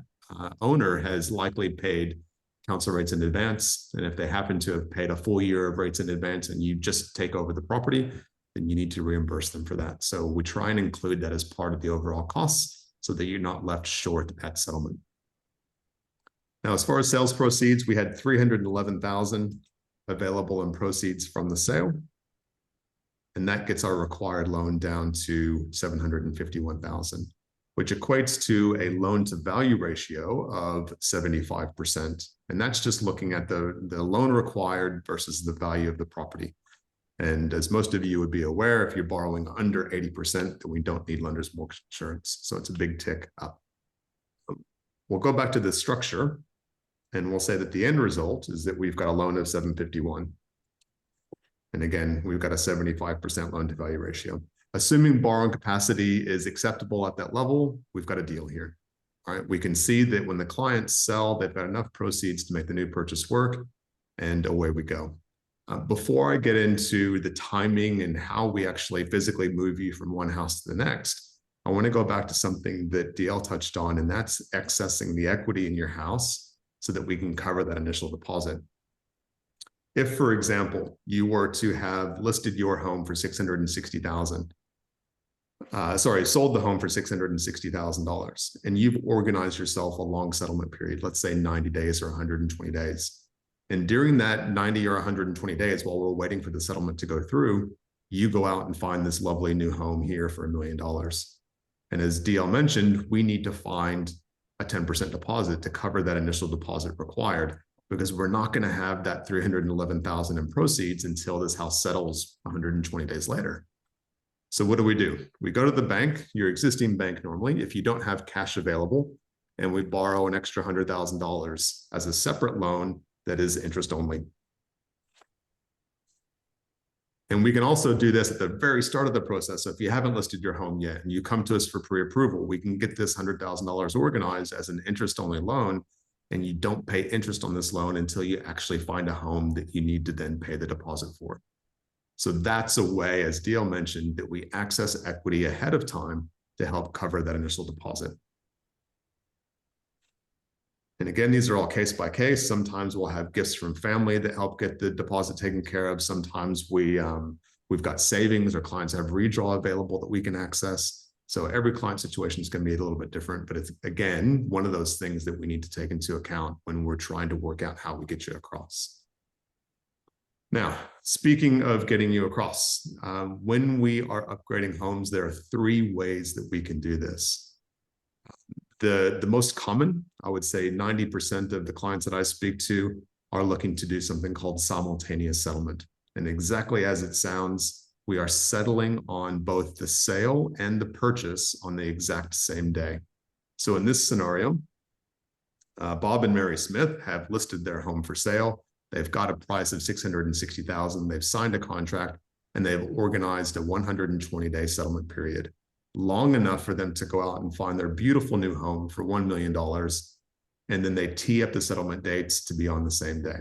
owner has likely paid council rates in advance. And if they happen to have paid a full year of rates in advance and you just take over the property, then you need to reimburse them for that. So we try and include that as part of the overall costs so that you're not left short at settlement. Now, as far as sales proceeds, we had $311,000 available in proceeds from the sale. And that gets our required loan down to $751,000, which equates to a loan to value ratio of 75%. And that's just looking at the loan required versus the value of the property. And as most of you would be aware, if you're borrowing under 80%, then we don't need lender's mortgage insurance. So it's a big tick up. We'll go back to the structure and we'll say that the end result is that we've got a loan of 751. And again, we've got a 75% loan to value ratio. Assuming borrowing capacity is acceptable at that level, we've got a deal here. All right, we can see that when the clients sell, they've got enough proceeds to make the new purchase work, and away we go. Before I get into the timing and how we actually physically move you from one house to the next, I want to go back to something that DL touched on, and that's accessing the equity in your house so that we can cover that initial deposit. If, for example, you were to have listed your home for $660,000, sold the home for $660,000, and you've organized yourself a long settlement period, let's say 90 days or 120 days. And during that 90 or 120 days, while we're waiting for the settlement to go through, you go out and find this lovely new home here for $1 million. And as DL mentioned, we need to find a 10% deposit to cover that initial deposit required, because we're not going to have that $311,000 in proceeds until this house settles 120 days later. So what do? We go to the bank, your existing bank normally, if you don't have cash available, and we borrow an extra $100,000 as a separate loan that is interest only. And we can also do this at the very start of the process. So if you haven't listed your home yet and you come to us for pre-approval, we can get this $100,000 organized as an interest only loan, and you don't pay interest on this loan until you actually find a home that you need to then pay the deposit for. So that's a way, as DL mentioned, that we access equity ahead of time to help cover that initial deposit. And again, these are all case by case. Sometimes we'll have gifts from family that help get the deposit taken care of. Sometimes we've got savings or clients have redraw available that we can access. So every client situation is going to be a little bit different, but it's, again, one of those things that we need to take into account when we're trying to work out how we get you across. Now, speaking of getting you across, when we are upgrading homes, there are 3 ways that we can do this. The most common, I would say 90% of the clients that I speak to are looking to do something called simultaneous settlement. And exactly as it sounds, we are settling on both the sale and the purchase on the exact same day. So in this scenario, Bob and Mary Smith have listed their home for sale. They've got a price of $660,000. They've signed a contract, and they've organized a 120-day settlement period, long enough for them to go out and find their beautiful new home for $1 million. And then they tee up the settlement dates to be on the same day.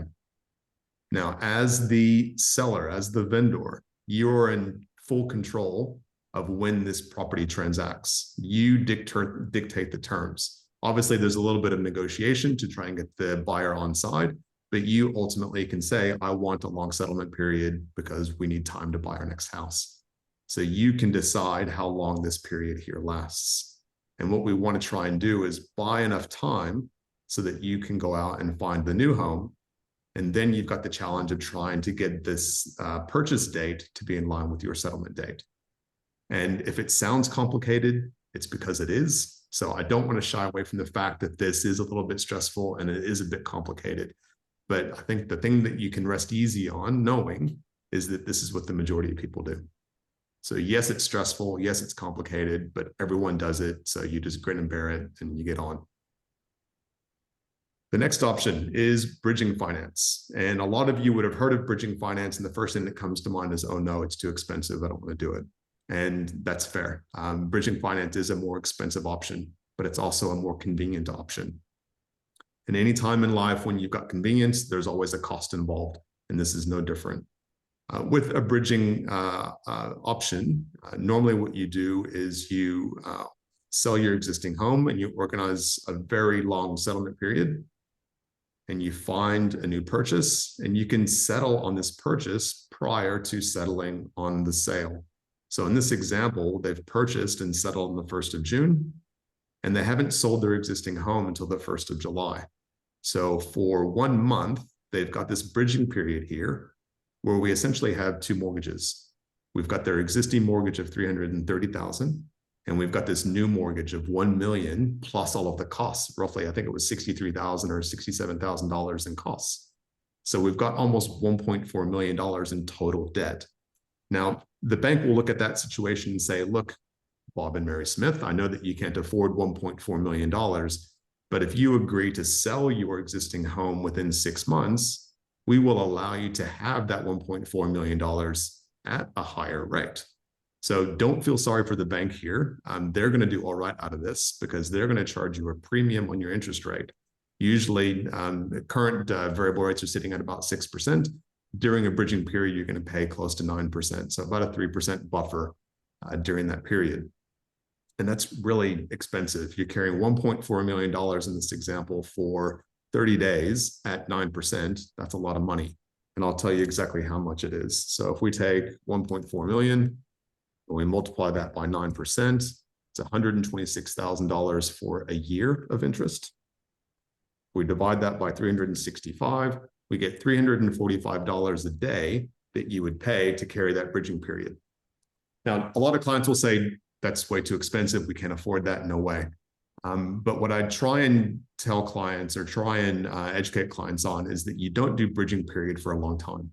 Now, as the seller, as the vendor, you're in full control of when this property transacts. You dictate the terms. Obviously, there's a little bit of negotiation to try and get the buyer on side, but you ultimately can say, I want a long settlement period because we need time to buy our next house. So you can decide how long this period here lasts. And what we want to try and do is buy enough time so that you can go out and find the new home. And then you've got the challenge of trying to get this purchase date to be in line with your settlement date. And if it sounds complicated, it's because it is. So I don't want to shy away from the fact that this is a little bit stressful and it is a bit complicated. But I think the thing that you can rest easy on knowing is that this is what the majority of people do. So yes, it's stressful. Yes, it's complicated, but everyone does it. So you just grin and bear it and you get on. The next option is bridging finance. And a lot of you would have heard of bridging finance. And the first thing that comes to mind is, oh no, it's too expensive. I don't want to do it. And that's fair. Bridging finance is a more expensive option, but it's also a more convenient option. And any time in life when you've got convenience, there's always a cost involved. And this is no different. With a bridging option, normally what you do is you sell your existing home and you organize a very long settlement period. And you find a new purchase, and you can settle on this purchase prior to settling on the sale. So in this example, they've purchased and settled on the 1st of June, and they haven't sold their existing home until the 1st of July. So for 1 month, they've got this bridging period here where we essentially have two mortgages. We've got their existing mortgage of $330,000. And we've got this new mortgage of $1 million plus all of the costs, roughly, I think it was $63,000 or $67,000 in costs. So we've got almost $1.4 million in total debt. Now, the bank will look at that situation and say, look, Bob and Mary Smith, I know that you can't afford $1.4 million, but if you agree to sell your existing home within 6 months, we will allow you to have that $1.4 million at a higher rate. So don't feel sorry for the bank here. They're going to do all right out of this because they're going to charge you a premium on your interest rate. Usually, the current variable rates are sitting at about 6%. During a bridging period, you're going to pay close to 9%. So about a 3% buffer during that period. And that's really expensive. You're carrying $1.4 million in this example for 30 days at 9%. That's a lot of money. And I'll tell you exactly how much it is. So if we take 1.4 million, and we multiply that by 9%, it's $126,000 for a year of interest. We divide that by 365, we get $345 a day that you would pay to carry that bridging period. Now, a lot of clients will say, that's way too expensive. We can't afford that, no way. But what I try and tell clients or try and educate clients on is that you don't do bridging period for a long time.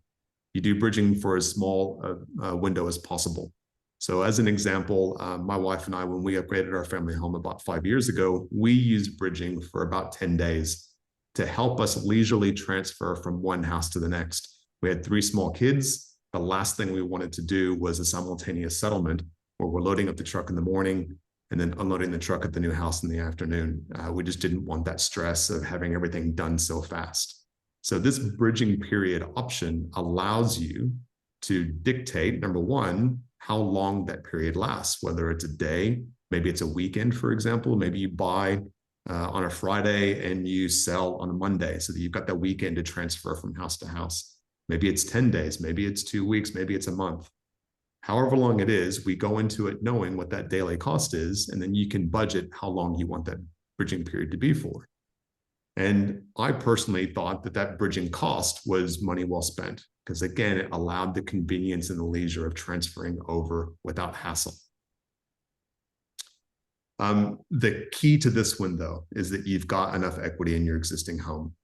You do bridging for as small a window as possible. So as an example, my wife and I, when we upgraded our family home about 5 years ago, we used bridging for about 10 days to help us leisurely transfer from one house to the next. We had 3 small kids. The last thing we wanted to do was a simultaneous settlement where we're loading up the truck in the morning and then unloading the truck at the new house in the afternoon. We just didn't want that stress of having everything done so fast. So this bridging period option allows you to dictate, number one, how long that period lasts, whether it's a day, maybe it's a weekend, for example, maybe you buy on a Friday and you sell on a Monday so that you've got that weekend to transfer from house to house. Maybe it's 10 days, maybe it's 2 weeks, maybe it's a month. However long it is, we go into it knowing what that daily cost is, and then you can budget how long you want that bridging period to be for. And I personally thought that that bridging cost was money well spent because, again, it allowed the convenience and the leisure of transferring over without hassle. The key to this window is that you've got enough equity in your existing home.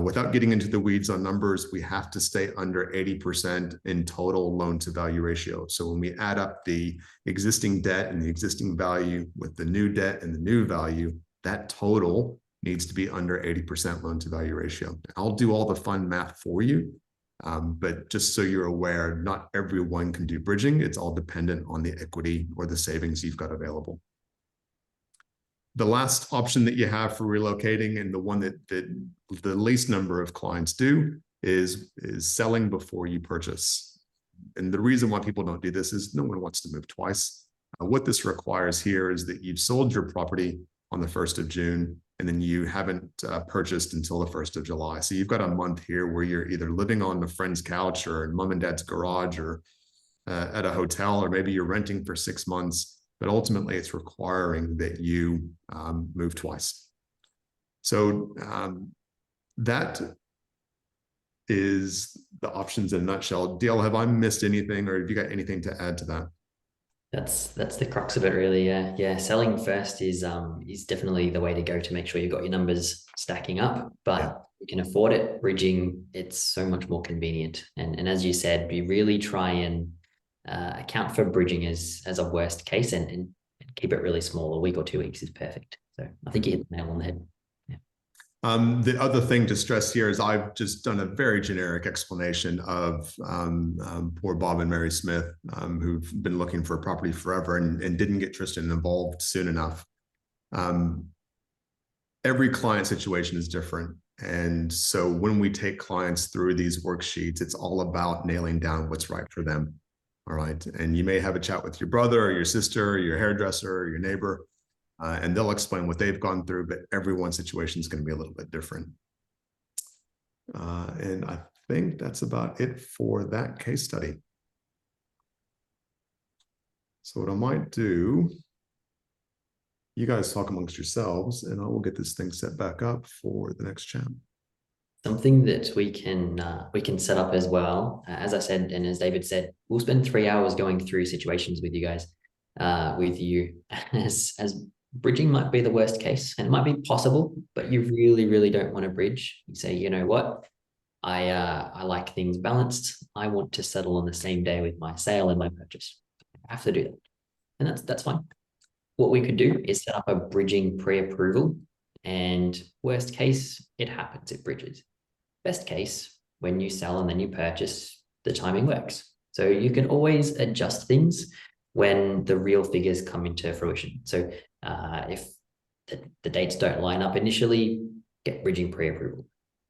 Without getting into the weeds on numbers, we have to stay under 80% in total loan to value ratio. So when we add up the existing debt and the existing value with the new debt and the new value, that total needs to be under 80% loan to value ratio. I'll do all the fun math for you, but just so you're aware, not everyone can do bridging. It's all dependent on the equity or the savings you've got available. The last option that you have for relocating, and the one that the least number of clients do, is selling before you purchase. And the reason why people don't do this is no one wants to move twice. What this requires here is that you've sold your property on the 1st of June, and then you haven't purchased until the 1st of July. So you've got a month here where you're either living on a friend's couch or in mom and dad's garage or at a hotel, or maybe you're renting for 6 months. But ultimately it's requiring that you move twice. So that is the options in a nutshell. DL, have I missed anything, or have you got anything to add to that? That's the crux of it, really. Yeah. Selling first is definitely the way to go to make sure you've got your numbers stacking up, but you can afford it. Bridging, it's so much more convenient. And as you said, we really try and account for bridging as a worst case and keep it really small. A week or 2 weeks is perfect. So I think you hit the nail on the head. Yeah. The other thing to stress here is I've just done a very generic explanation of poor Bob and Mary Smith, who've been looking for a property forever and didn't get Tristan involved soon enough. Every client situation is different. And so when we take clients through these worksheets, it's all about nailing down what's right for them. All right. And you may have a chat with your brother or your sister or your hairdresser or your neighbor, and they'll explain what they've gone through, but everyone's situation is going to be a little bit different. And I think that's about it for that case study. So what I might do, you guys talk amongst yourselves, and I will get this thing set back up for the next chat. Something that we can set up as well, as I said, and as David said, we'll spend 3 hours going through situations with you guys, as bridging might be the worst case, and it might be possible, but you really don't want to bridge. You say, you know what, I like things balanced. I want to settle on the same day with my sale and my purchase. I have to do that, and that's fine. What we could do is set up a bridging pre-approval, and worst case, it happens, it bridges. Best case, when you sell and then you purchase, the timing works. So you can always adjust things when the real figures come into fruition. So if the dates don't line up initially, get bridging pre-approval,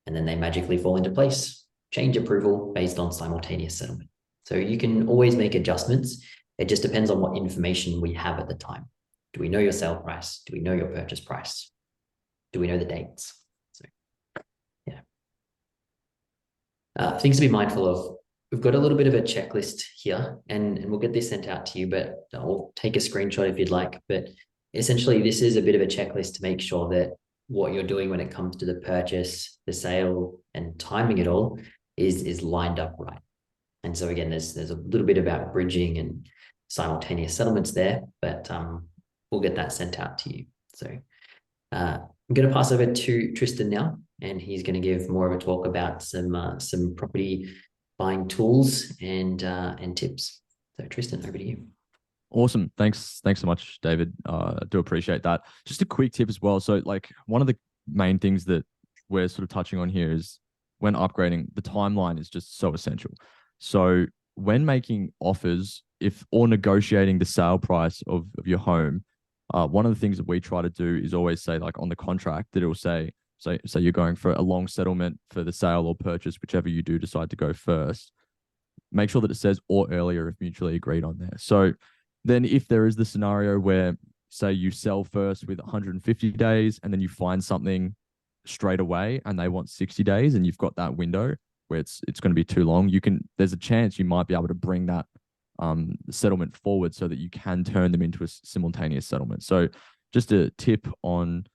and then they magically fall into place. Change approval based on simultaneous settlement. So you can always make adjustments. It just depends on what information we have at the time. Do we know your sale price? Do we know your purchase price? Do we know the dates? So, yeah. Things to be mindful of. We've got a little bit of a checklist here, and we'll get this sent out to you, but I'll take a screenshot if you'd like. But essentially, this is a bit of a checklist to make sure that what you're doing when it comes to the purchase, the sale, and timing it all is lined up right. And so again, there's a little bit about bridging and simultaneous settlements there, but we'll get that sent out to you. So I'm going to pass over to Tristan now, and he's going to give more of a talk about some property buying tools and tips. So Tristan, over to you. Awesome. Thanks so much, David. I do appreciate that. Just a quick tip as well. So like one of the main things that we're sort of touching on here is when upgrading, the timeline is just so essential. So when making offers, or negotiating the sale price of your home, one of the things that we try to do is always say, like on the contract, that it will say you're going for a long settlement for the sale or purchase, whichever you do decide to go first. Make sure that it says or earlier if mutually agreed on there. So then if there is the scenario where, say, you sell first with 150 days and then you find something straight away and they want 60 days and you've got that window where it's going to be too long, there's a chance you might be able to bring that settlement forward so that you can turn them into a simultaneous settlement. So just a tip on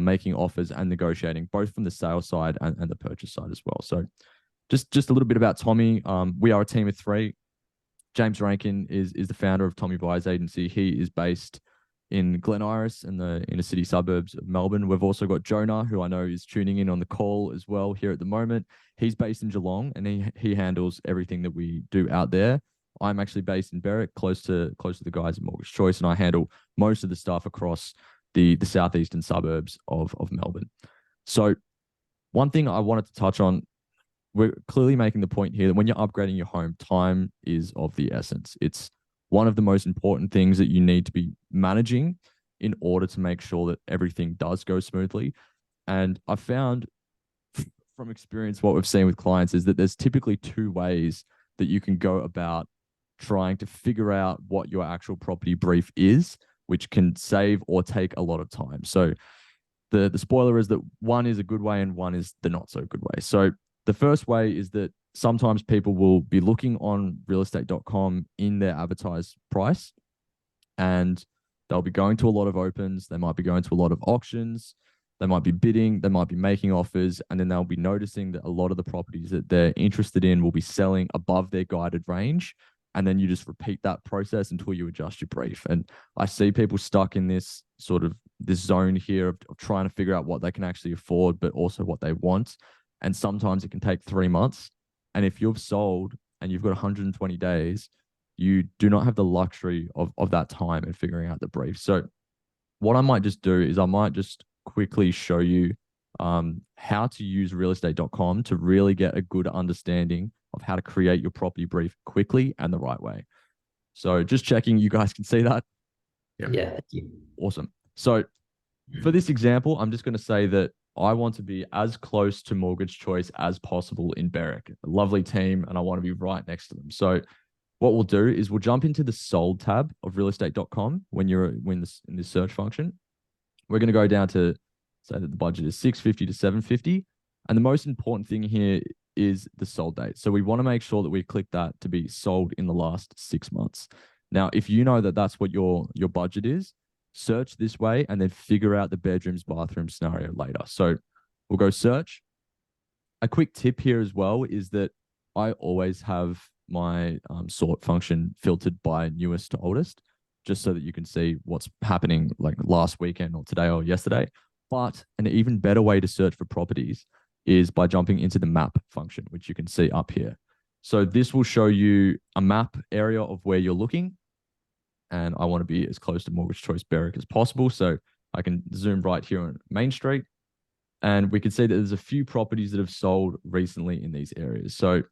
making offers and negotiating both from the sales side and the purchase side as well. So just a little bit about Tommi. We are a team of 3. James Larkin is the founder of Tommi Buyers Agency. He is based in Glen Iris and the inner city suburbs of Melbourne. We've also got Jonah, who I know is tuning in on the call as well here at the moment. He's based in Geelong, and he handles everything that we do out there. I'm actually based in Berwick, close to the guys at Mortgage Choice, and I handle most of the stuff across the southeastern suburbs of Melbourne. So one thing I wanted to touch on, we're clearly making the point here that when you're upgrading your home, time is of the essence. It's one of the most important things that you need to be managing in order to make sure that everything does go smoothly. And I found from experience, what we've seen with clients is that there's typically two ways that you can go about trying to figure out what your actual property brief is, which can save or take a lot of time. So the spoiler is that one is a good way and one is the not so good way. So the first way is that sometimes people will be looking on realestate.com in their advertised price, and they'll be going to a lot of opens. They might be going to a lot of auctions. They might be bidding. They might be making offers. And then they'll be noticing that a lot of the properties that they're interested in will be selling above their guided range. And then you just repeat that process until you adjust your brief. And I see people stuck in this zone here of trying to figure out what they can actually afford, but also what they want. And sometimes it can take 3 months. And if you've sold and you've got 120 days, you do not have the luxury of that time and figuring out the brief. So what I might just do is I might just quickly show you how to use realestate.com to really get a good understanding of how to create your property brief quickly and the right way. So just checking you guys can see that. Yeah, thank you. Awesome. So for this example, I'm just going to say that I want to be as close to Mortgage Choice as possible in Berwick. A lovely team, and I want to be right next to them. So what we'll do is we'll jump into the sold tab of realestate.com when you're in this search function. We're going to go down to say that the budget is 650 to 750. And the most important thing here is the sold date. So we want to make sure that we click that to be sold in the last 6 months. Now, if you know that that's what your budget is, search this way and then figure out the bedrooms, bathroom scenario later. So we'll go search. A quick tip here as well is that I always have my sort function filtered by newest to oldest, just so that you can see what's happening like last weekend or today or yesterday. But an even better way to search for properties is by jumping into the map function, which you can see up here. So this will show you a map area of where you're looking. And I want to be as close to Mortgage Choice Berwick as possible. So I can zoom right here on Main Street. And we can see that there's a few properties that have sold recently in these areas. So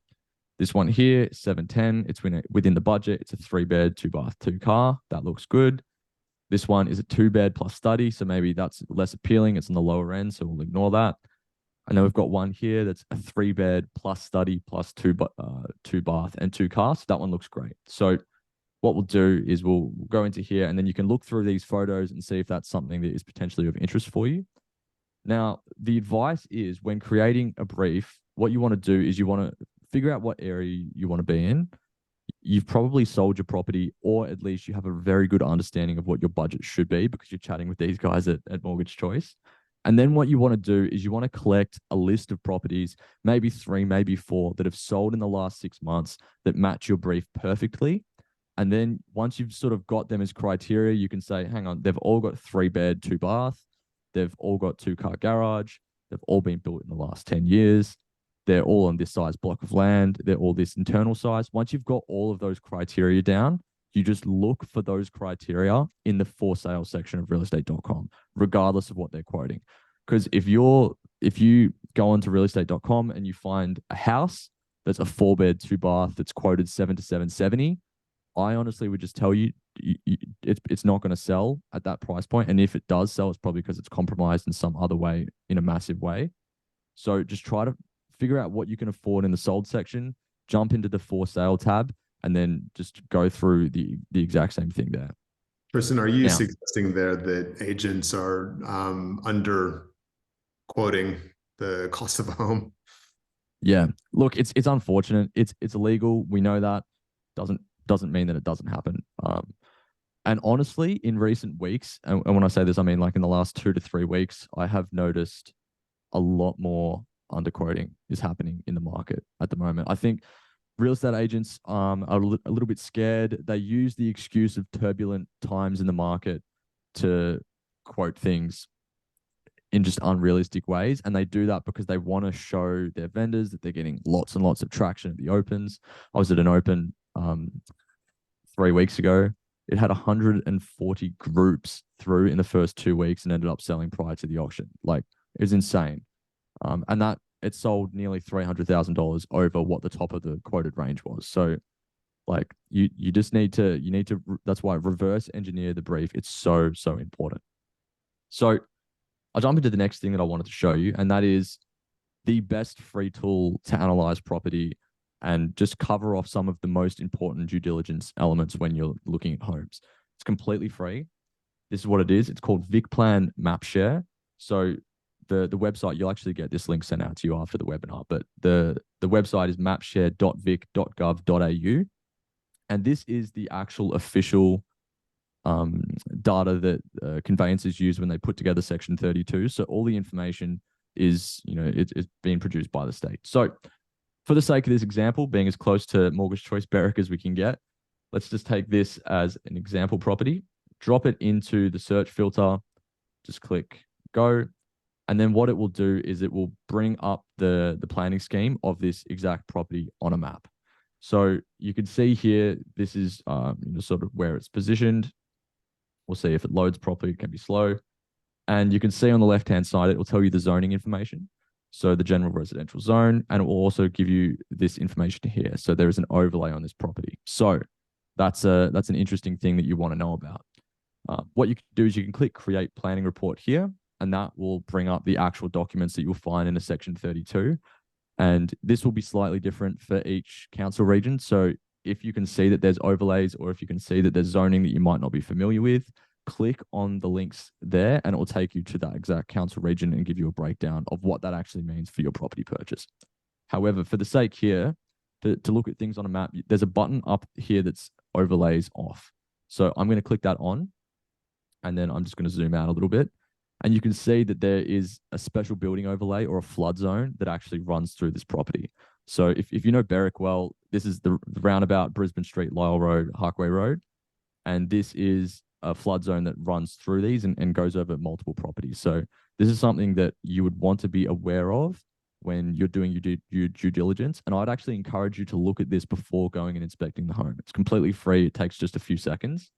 this one here, 710, it's within the budget. It's a 3-bed, 2-bath, 2-car. That looks good. This one is a 2-bed plus study. So maybe that's less appealing. It's on the lower end. So we'll ignore that. And then we've got one here that's a 3-bed plus study plus 2-bath and 2-car. So that one looks great. So what we'll do is we'll go into here and then you can look through these photos and see if that's something that is potentially of interest for you. Now, the advice is when creating a brief, what you want to do is you want to figure out what area you want to be in. You've probably sold your property, or at least you have a very good understanding of what your budget should be because you're chatting with these guys at Mortgage Choice. And then what you want to do is you want to collect a list of properties, maybe 3, maybe 4, that have sold in the last 6 months that match your brief perfectly. And then once you've sort of got them as criteria, you can say, hang on, they've all got 3-bed, 2-bath. They've all got 2-car garage. They've all been built in the last 10 years. They're all on this size block of land. They're all this internal size. Once you've got all of those criteria down, you just look for those criteria in the for sale section of realestate.com, regardless of what they're quoting. Because if you go onto realestate.com and you find a house that's a 4-bed, 2-bath that's quoted 7 to 770, I honestly would just tell you, it's not going to sell at that price point. And if it does sell, it's probably because it's compromised in some other way, in a massive way. So just try to figure out what you can afford in the sold section, jump into the for sale tab, and then just go through the exact same thing there. Tristan, are you suggesting there that agents are under quoting the cost of a home? Yeah, look, it's unfortunate. It's illegal. We know that. Doesn't mean that it doesn't happen. And honestly, in recent weeks, and when I say this, I mean like in the last 2 to 3 weeks, I have noticed a lot more underquoting is happening in the market at the moment. I think real estate agents are a little bit scared. They use the excuse of turbulent times in the market to quote things in just unrealistic ways. And they do that because they want to show their vendors that they're getting lots and lots of traction at the opens. I was at an open 3 weeks ago. It had 140 groups through in the first 2 weeks and ended up selling prior to the auction. Like, it was insane. And that it sold nearly $300,000 over what the top of the quoted range was. So like you just need to, that's why reverse engineer the brief. It's so important. So I'll jump into the next thing that I wanted to show you, and that is the best free tool to analyze property and just cover off some of the most important due diligence elements when you're looking at homes. It's completely free. This is what it is. It's called VicPlan MapShare. So the website, you'll actually get this link sent out to you after the webinar, but the website is mapshare.vic.gov.au. And this is the actual official data that conveyancers use when they put together Section 32. So all the information is, it's being produced by the state. So for the sake of this example, being as close to mortgage choice Berwick as we can get, let's just take this as an example property, drop it into the search filter, just click go. And then what it will do is it will bring up the planning scheme of this exact property on a map. So you can see here, this is sort of where it's positioned. We'll see if it loads properly. It can be slow. And you can see on the left-hand side, it will tell you the zoning information. So the general residential zone, and it will also give you this information here. So there is an overlay on this property. So that's an interesting thing that you want to know about. What you can do is you can click Create Planning Report here, and that will bring up the actual documents that you'll find in a Section 32. And this will be slightly different for each council region. So if you can see that there's overlays, or if you can see that there's zoning that you might not be familiar with, click on the links there and it will take you to that exact council region and give you a breakdown of what that actually means for your property purchase. However, for the sake here, to look at things on a map, there's a button up here that's overlays off. So I'm going to click that on, and then I'm just going to zoom out a little bit. And you can see that there is a special building overlay or a flood zone that actually runs through this property. So if you know Berwick well, this is the roundabout, Brisbane Street, Lyell Road, Harkway Road. And this is a flood zone that runs through these and goes over multiple properties. So this is something that you would want to be aware of when you're doing your due diligence. And I'd actually encourage you to look at this before going and inspecting the home. It's completely free. It takes just a few seconds.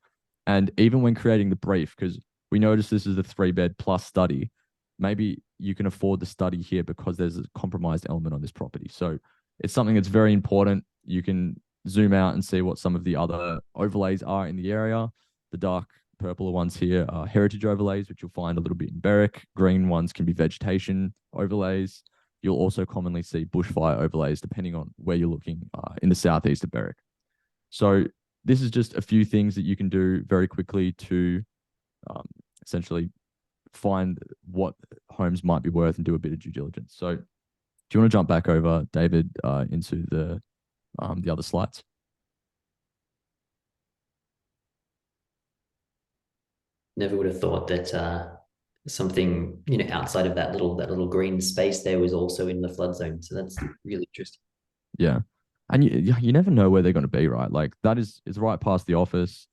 And even when creating the brief, because we notice this is a 3-bed plus study, maybe you can afford the study here because there's a compromised element on this property. So it's something that's very important. You can zoom out and see what some of the other overlays are in the area. The dark purple ones here are heritage overlays, which you'll find a little bit in Berwick. Green ones can be vegetation overlays. You'll also commonly see bushfire overlays depending on where you're looking in the southeast of Berwick. So this is just a few things that you can do very quickly to essentially find what homes might be worth and do a bit of due diligence. So do you want to jump back over, David, into the other slides? Never would have thought that something outside of that little green space there was also in the flood zone. So that's really interesting. Yeah, and you never know where they're going to be, right? Like that is right past the office.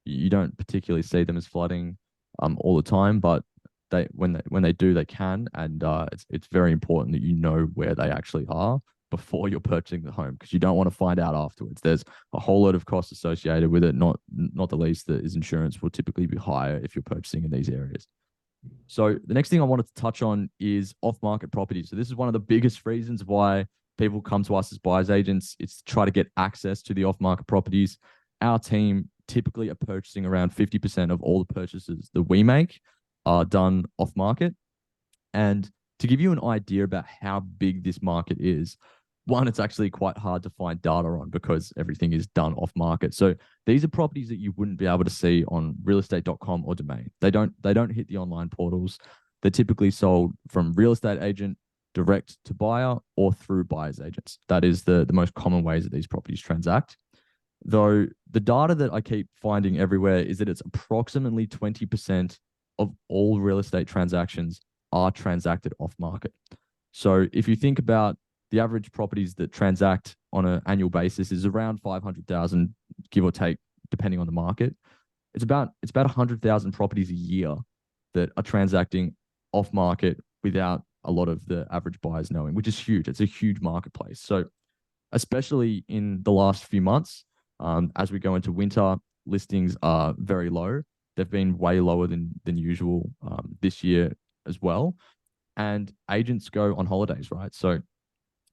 You don't particularly see them as flooding all the time, but when they do, they can, and it's very important that you know where they actually are before you're purchasing the home, because you don't want to find out afterwards. There's a whole lot of costs associated with it, not the least that is insurance will typically be higher if you're purchasing in these areas. So the next thing I wanted to touch on is off-market properties. So this is one of the biggest reasons why people come to us as buyers agents. It's to try to get access to the off-market properties. Our team typically are purchasing around 50% of all the purchases that we make are done off-market. And to give you an idea about how big this market is, one, it's actually quite hard to find data on because everything is done off market. So these are properties that you wouldn't be able to see on realestate.com or Domain. They don't hit the online portals. They're typically sold from real estate agent direct to buyer or through buyer's agents. That is the most common ways that these properties transact. Though the data that I keep finding everywhere is that it's approximately 20% of all real estate transactions are transacted off market. So if you think about the average properties that transact on an annual basis is around 500,000, give or take, depending on the market. it's about 100,000 properties a year that are transacting off market without a lot of the average buyers knowing, which is huge. It's a huge marketplace. So especially in the last few months, as we go into winter, listings are very low. They've been way lower than usual this year as well. And agents go on holidays, right? So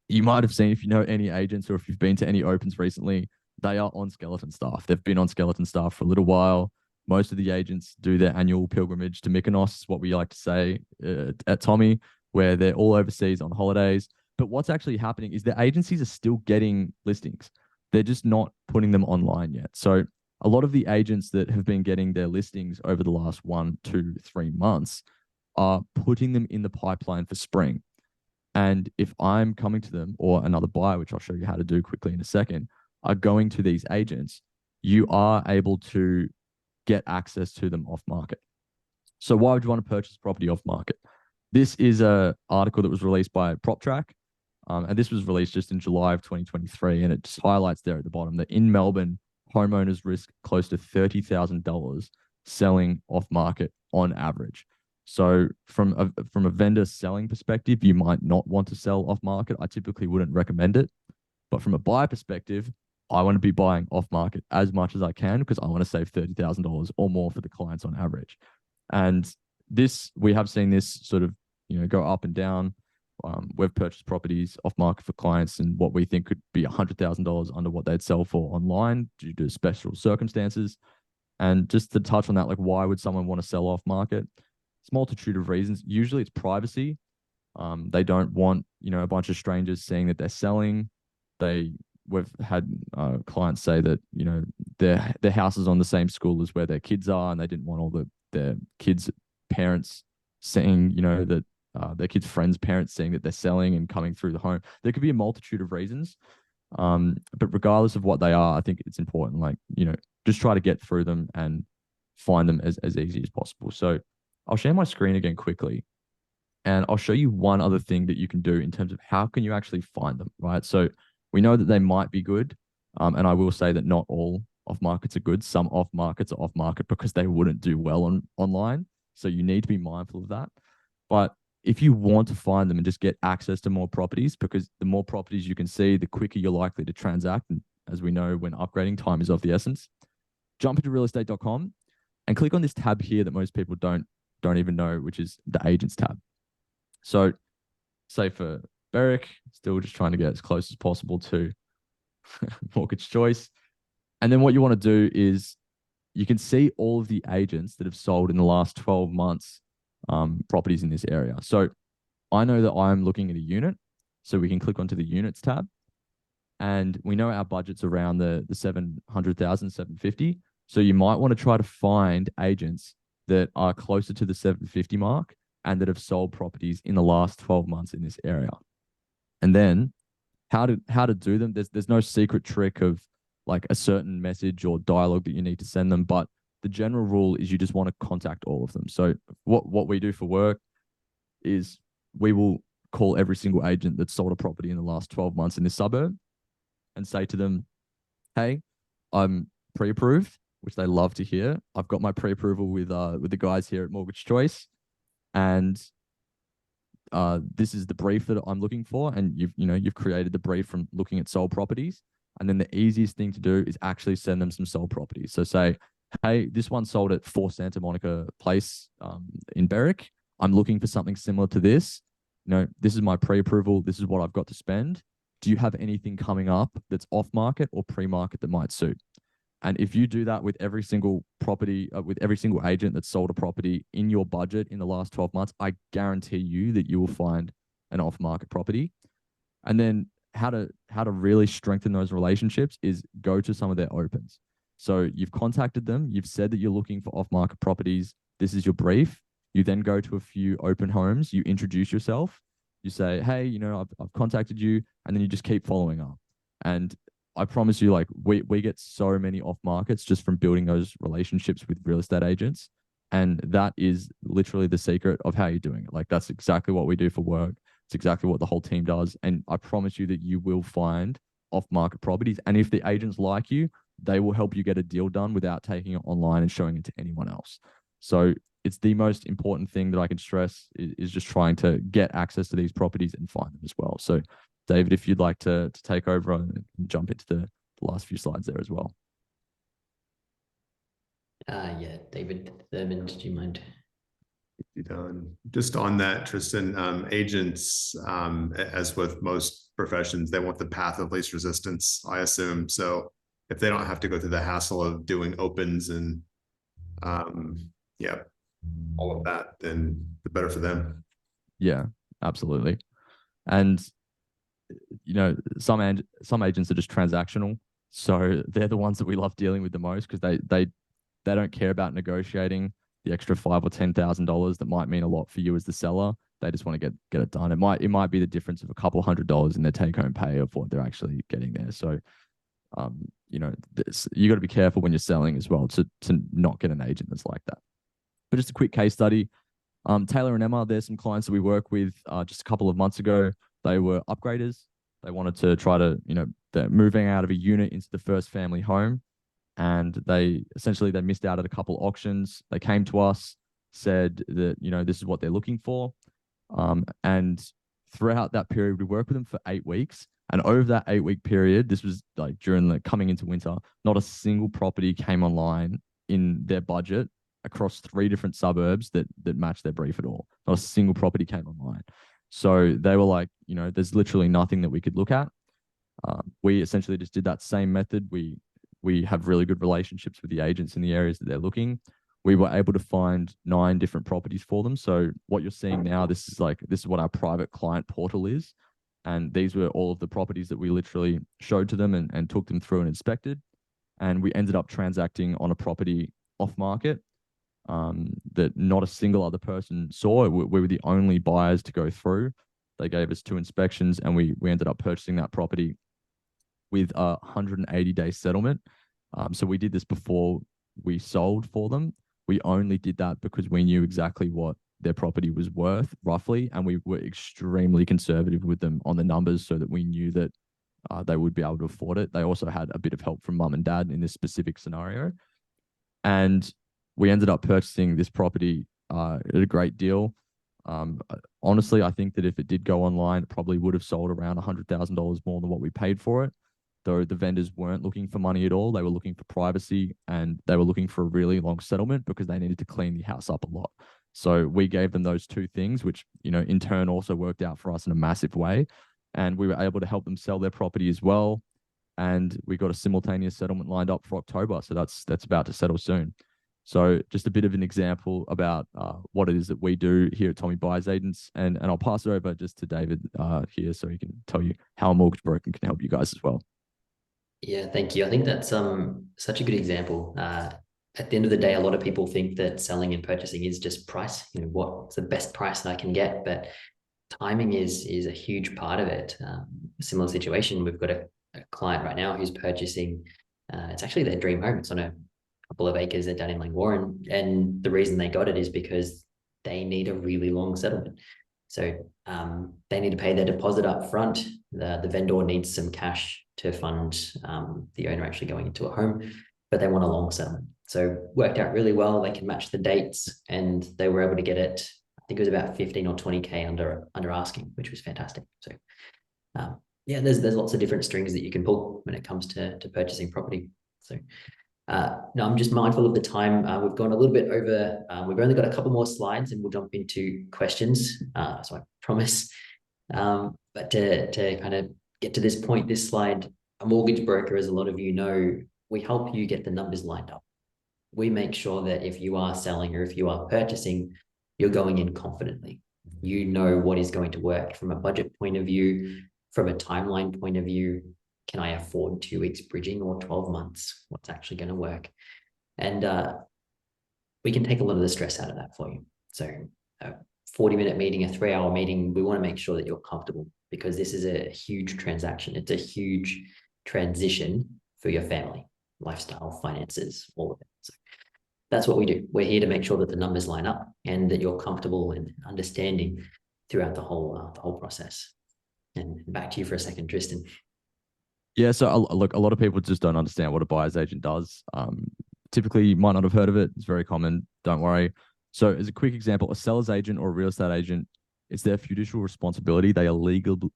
you might have seen, if you know any agents or if you've been to any opens recently, they are on skeleton staff. They've been on skeleton staff for a little while. Most of the agents do their annual pilgrimage to Mykonos, what we like to say at Tommi, where they're all overseas on holidays. But what's actually happening is the agencies are still getting listings. They're just not putting them online yet. So a lot of the agents that have been getting their listings over the last 1, 2, 3 months are putting them in the pipeline for spring. And if I'm coming to them, or another buyer, which I'll show you how to do quickly in a second, are going to these agents, you are able to get access to them off market. So why would you want to purchase property off market? This is an article that was released by PropTrack, and this was released just in July of 2023, and it just highlights there at the bottom that in Melbourne, homeowners risk close to $30,000 selling off market on average. So from a vendor selling perspective, you might not want to sell off market. I typically wouldn't recommend it. But from a buyer perspective, I want to be buying off market as much as I can because I want to save $30,000 or more for the clients on average. And this, we have seen this sort of, go up and down. We've purchased properties off market for clients and what we think could be $100,000 under what they'd sell for online due to special circumstances. And just to touch on that, like, why would someone want to sell off market? It's a multitude of reasons. Usually it's privacy. They don't want, a bunch of strangers seeing that they're selling. We've had clients say that, their house is on the same school as where their kids are, and they didn't want all their kids' parents seeing, that their kids' friends' parents seeing that they're selling and coming through the home. There could be a multitude of reasons. But regardless of what they are, I think it's important, just try to get through them and find them as easy as possible. So I'll share my screen again quickly, and I'll show you one other thing that you can do in terms of how can you actually find them, right? So we know that they might be good. And I will say that not all off markets are good. Some off markets are off market because they wouldn't do well online. So you need to be mindful of that. But if you want to find them and just get access to more properties, because the more properties you can see, the quicker you're likely to transact. And as we know, when upgrading, time is of the essence. Jump into realestate.com and click on this tab here that most people don't even know, which is the agents tab. So say for Beric, still just trying to get as close as possible to mortgage choice. And then what you want to do is you can see all of the agents that have sold in the last 12 months properties in this area. So I know that I'm looking at a unit, so we can click onto the units tab, and we know our budget's around the 700,000, 750. So you might want to try to find agents that are closer to the 750 mark and that have sold properties in the last 12 months in this area. And then how to do them. There's no secret trick of like a certain message or dialogue that you need to send them, but the general rule is you just want to contact all of them. So what we do for work is we will call every single agent that's sold a property in the last 12 months in this suburb and say to them, hey, I'm pre-approved, which they love to hear. I've got my pre-approval with the guys here at Mortgage Choice, and this is the brief that I'm looking for. And you've created the brief from looking at sold properties. And then the easiest thing to do is actually send them some sold properties. So say, hey, this one sold at 4 Santa Monica Place in Berwick. I'm looking for something similar to this. This is my pre-approval. This is what I've got to spend. Do you have anything coming up that's off market or pre-market that might suit? And if you do that with every single property, with every single agent that's sold a property in your budget in the last 12 months, I guarantee you that you will find an off-market property. And then how to really strengthen those relationships is go to some of their opens. So you've contacted them, you've said that you're looking for off-market properties. This is your brief. You then go to a few open homes, you introduce yourself, you say, hey, I've contacted you, and then you just keep following up. And I promise you, like, we get so many off markets just from building those relationships with real estate agents. And that is literally the secret of how you're doing it. Like, that's exactly what we do for work. It's exactly what the whole team does. And I promise you that you will find off market properties. And if the agents like you, they will help you get a deal done without taking it online and showing it to anyone else. So it's the most important thing that I can stress is just trying to get access to these properties and find them as well. So David, if you'd like to take over and jump into the last few slides there as well. Yeah, David Thurmond, do you mind? Done. Just on that, Tristan, agents, as with most professions, they want the path of least resistance, I assume. So if they don't have to go through the hassle of doing opens and yeah, all of that, then the better for them. Yeah, absolutely. And you know, some agents are just transactional, so they're the ones that we love dealing with the most because they don't care about negotiating the extra $5,000 or $10,000 that might mean a lot for you as the seller. They just want to get it done. It might be the difference of a couple $100 in their take-home pay of what they're actually getting there. So, you know, you got to be careful when you're selling as well to not get an agent that's like that. But just a quick case study. Taylor and Emma, there's some clients that we work with just a couple of months ago. They were upgraders. They wanted to try to, you know, they're moving out of a unit into the first family home. And they missed out at a couple auctions. They came to us, said that, you know, this is what they're looking for. And throughout that period, we worked with them for 8 weeks. And over that 8-week period, this was like during the coming into winter, not a single property came online in their budget across 3 different suburbs that matched their brief at all. Not a single property came online. So they were like, you know, there's literally nothing that we could look at. We essentially just did that same method. We have really good relationships with the agents in the areas that they're looking. We were able to find 9 different properties for them. So what you're seeing now, this is what our private client portal is. And these were all of the properties that we literally showed to them and took them through and inspected. And we ended up transacting on a property off market that not a single other person saw. We were the only buyers to go through. They gave us 2 inspections and we ended up purchasing that property with a 180-day settlement. So we did this before we sold for them. We only did that because we knew exactly what their property was worth roughly. And we were extremely conservative with them on the numbers so that we knew that they would be able to afford it. They also had a bit of help from mum and dad in this specific scenario. And we ended up purchasing this property at a great deal. Honestly, I think that if it did go online, it probably would have sold around $100,000 more than what we paid for it. Though the vendors weren't looking for money at all. They were looking for privacy and they were looking for a really long settlement because they needed to clean the house up a lot. So we gave them those 2 things, which, you know, in turn also worked out for us in a massive way. And we were able to help them sell their property as well. And we got a simultaneous settlement lined up for October. So that's about to settle soon. So just a bit of an example about what it is that we do here at Tommi Buyers Agents. And I'll pass it over just to David here so he can tell you how a mortgage broker can help you guys as well. Yeah, thank you. I think that's such a good example. At the end of the day, a lot of people think that selling and purchasing is just price. You know, what's the best price that I can get? But timing is a huge part of it. Similar situation, we've got a client right now who's purchasing. It's actually their dream home. It's on a couple of acres down in Langwarrin, and the reason they got it is because they need a really long settlement. So they need to pay their deposit up front. The vendor needs some cash to fund the owner actually going into a home, but they want a long settlement. So worked out really well. They can match the dates and they were able to get it, I think it was about 15 or 20K under asking, which was fantastic. So yeah, there's lots of different strings that you can pull when it comes to purchasing property. So now I'm just mindful of the time. We've gone a little bit over. We've only got a couple more slides and we'll jump into questions. So I promise. But to kind of get to this point, this slide, a mortgage broker, as a lot of you know, we help you get the numbers lined up. We make sure that if you are selling or if you are purchasing, you're going in confidently. You know what is going to work from a budget point of view, from a timeline point of view. Can I afford 2 weeks bridging or 12 months? What's actually going to work? And we can take a lot of the stress out of that for you. So a 40-minute meeting, a 3-hour meeting, we want to make sure that you're comfortable because this is a huge transaction. It's a huge transition for your family, lifestyle, finances, all of it. So that's what we do. We're here to make sure that the numbers line up and that you're comfortable and understanding throughout the whole process. And back to you for a second, Tristan. Yeah, so look, a lot of people just don't understand what a buyer's agent does. Typically, you might not have heard of it. It's very common. Don't worry. So, as a quick example, a seller's agent or a real estate agent, it's their fiduciary responsibility. They are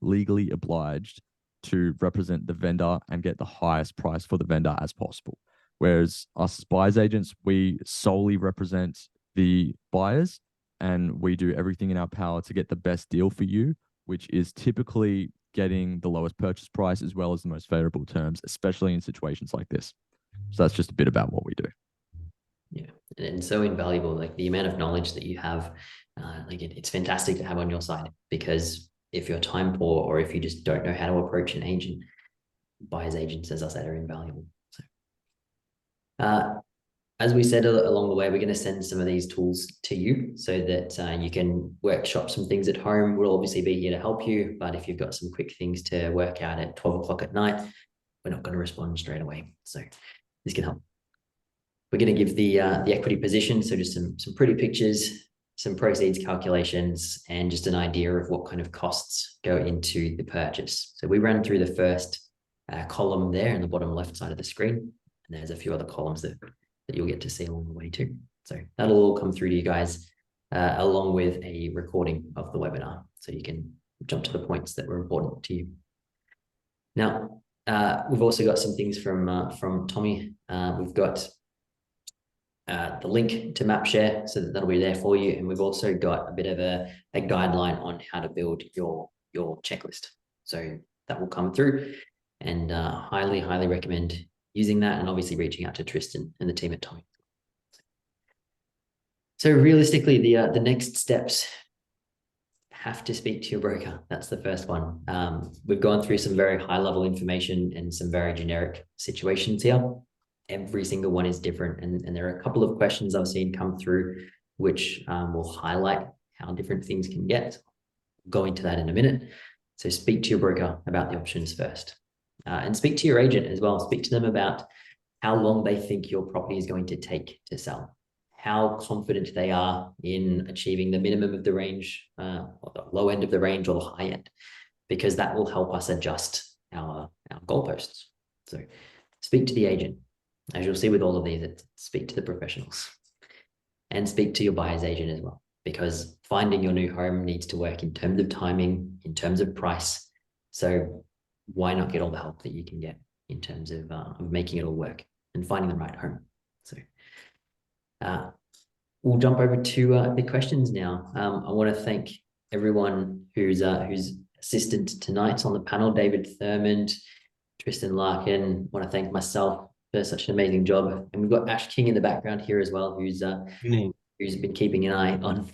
legally obliged to represent the vendor and get the highest price for the vendor as possible. Whereas us as buyer's agents, we solely represent the buyers and we do everything in our power to get the best deal for you, which is typically getting the lowest purchase price as well as the most favorable terms, especially in situations like this. So that's just a bit about what we do. Yeah, and so invaluable, like the amount of knowledge that you have, it's fantastic to have on your side, because if you're time poor or if you just don't know how to approach an agent, buyer's agents, as I said, are invaluable. So, as we said along the way, we're going to send some of these tools to you so that you can workshop some things at home. We'll obviously be here to help you, but if you've got some quick things to work out at 12 o'clock at night, we're not going to respond straight away. So this can help. We're going to give the equity position, so just some pretty pictures, some proceeds calculations, and just an idea of what kind of costs go into the purchase. So we ran through the first column there in the bottom left side of the screen, and there's a few other columns that you'll get to see along the way too. So that'll all come through to you guys along with a recording of the webinar, so you can jump to the points that were important to you. Now, we've also got some things from Tommi. We've got the link to MapShare, so that'll be there for you. And we've also got a bit of a guideline on how to build your checklist. So that will come through, and highly recommend using that, and obviously reaching out to Tristan and the team at Tommi. So realistically, the next steps, have to speak to your broker. That's the first one. We've gone through some very high level information and some very generic situations here. Every single one is different. And there are a couple of questions I've seen come through which will highlight how different things can get. I'll go into that in a minute. So speak to your broker about the options first. And speak to your agent as well. Speak to them about how long they think your property is going to take to sell, how confident they are in achieving the minimum of the range, or the low end of the range, or the high end, because that will help us adjust our goalposts. So speak to the agent. As you'll see with all of these, it's speak to the professionals, and speak to your buyer's agent as well, because finding your new home needs to work in terms of timing, in terms of price. So why not get all the help that you can get in terms of making it all work and finding the right home? So we'll jump over to the questions now. I want to thank everyone who's assistant tonight on the panel: David Thurmond, Tristan, Larkin. I want to thank myself for such an amazing job, and we've got Ash King in the background here as well, who's been keeping an eye on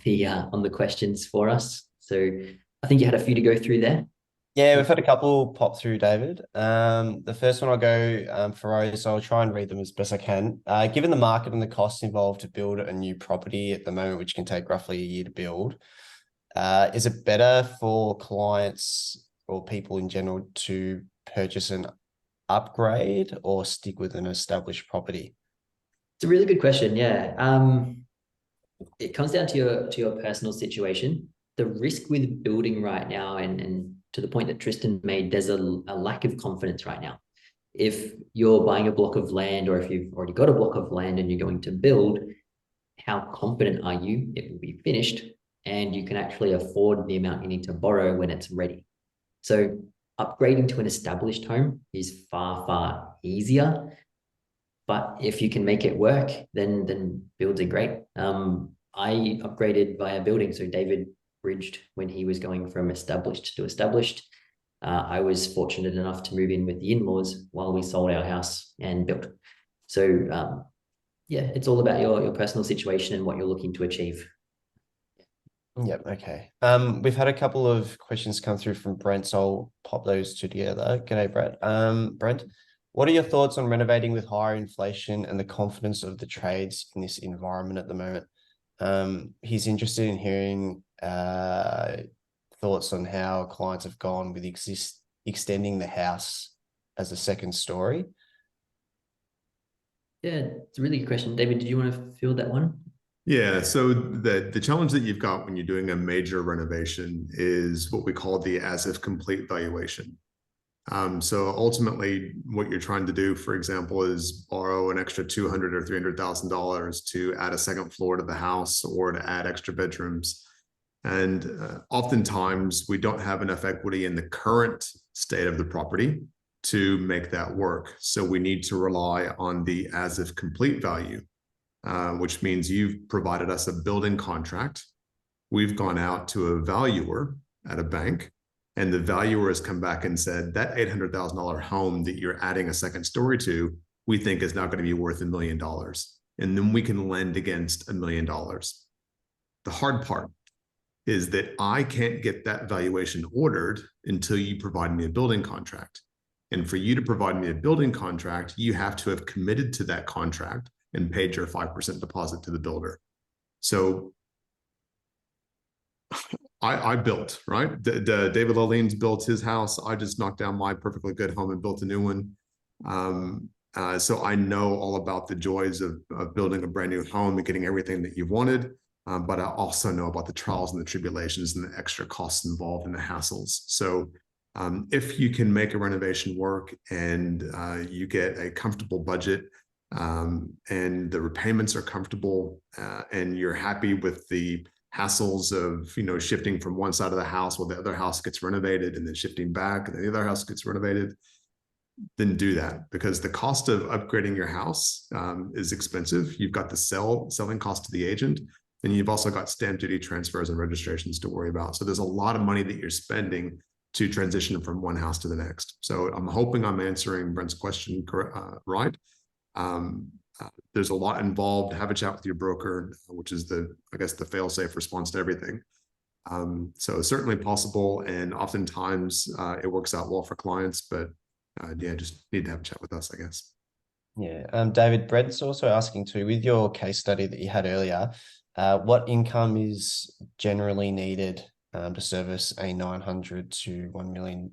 the questions for us. So I think you had a few to go through there. Yeah, we've had a couple pop through, David. The first one I'll go for Rose, so I'll try and read them as best I can. Given the market and the costs involved to build a new property at the moment, which can take roughly a year to build, is it better for clients or people in general to purchase an upgrade or stick with an established property? It's a really good question. Yeah. It comes down to your personal situation. The risk with building right now, and to the point that Tristan made, there's a lack of confidence right now. If you're buying a block of land, or if you've already got a block of land and you're going to build, how confident are you it will be finished and you can actually afford the amount you need to borrow when it's ready? So upgrading to an established home is far easier. But if you can make it work, then builds are great. I upgraded via building. So David bridged when he was going from established to established. I was fortunate enough to move in with the in-laws while we sold our house and built. So yeah, it's all about your personal situation and what you're looking to achieve. Yep. Okay. We've had a couple of questions come through from Brent, so I'll pop those two together. G'day, Brett. Brent, what are your thoughts on renovating with higher inflation and the confidence of the trades in this environment at the moment? He's interested in hearing thoughts on how clients have gone with extending the house as a second story. Yeah, it's a really good question. David, did you want to field that one? Yeah, so the challenge that you've got when you're doing a major renovation is what we call the as if complete valuation. So ultimately, what you're trying to do, for example, is borrow an extra $200,000 or $300,000 to add a second floor to the house or to add extra bedrooms. And oftentimes, we don't have enough equity in the current state of the property to make that work. So we need to rely on the as if complete value, which means you've provided us a building contract. We've gone out to a valuer at a bank, and the valuer has come back and said that $800,000 home that you're adding a second story to, we think is now going to be worth $1 million. And then we can lend against $1 million. The hard part is that I can't get that valuation ordered until you provide me a building contract. And for you to provide me a building contract, you have to have committed to that contract and paid your 5% deposit to the builder. So I built, right? David Lalene's built his house. I just knocked down my perfectly good home and built a new one. So I know all about the joys of building a brand new home and getting everything that you've wanted. But I also know about the trials and the tribulations and the extra costs involved and the hassles. So if you can make a renovation work and you get a comfortable budget and the repayments are comfortable and you're happy with the hassles of, you know, shifting from one side of the house while the other house gets renovated and then shifting back and then the other house gets renovated, then do that, because the cost of upgrading your house is expensive. You've got the selling cost to the agent, and you've also got stamp duty transfers and registrations to worry about. So there's a lot of money that you're spending to transition from one house to the next. So I'm hoping I'm answering Brent's question right. There's a lot involved. Have a chat with your broker, which is I guess the fail-safe response to everything. So certainly possible, and oftentimes it works out well for clients, but yeah, just need to have a chat with us, I guess. Yeah. David, Brent's also asking too, with your case study that you had earlier, what income is generally needed to service a $900,000 to $1 million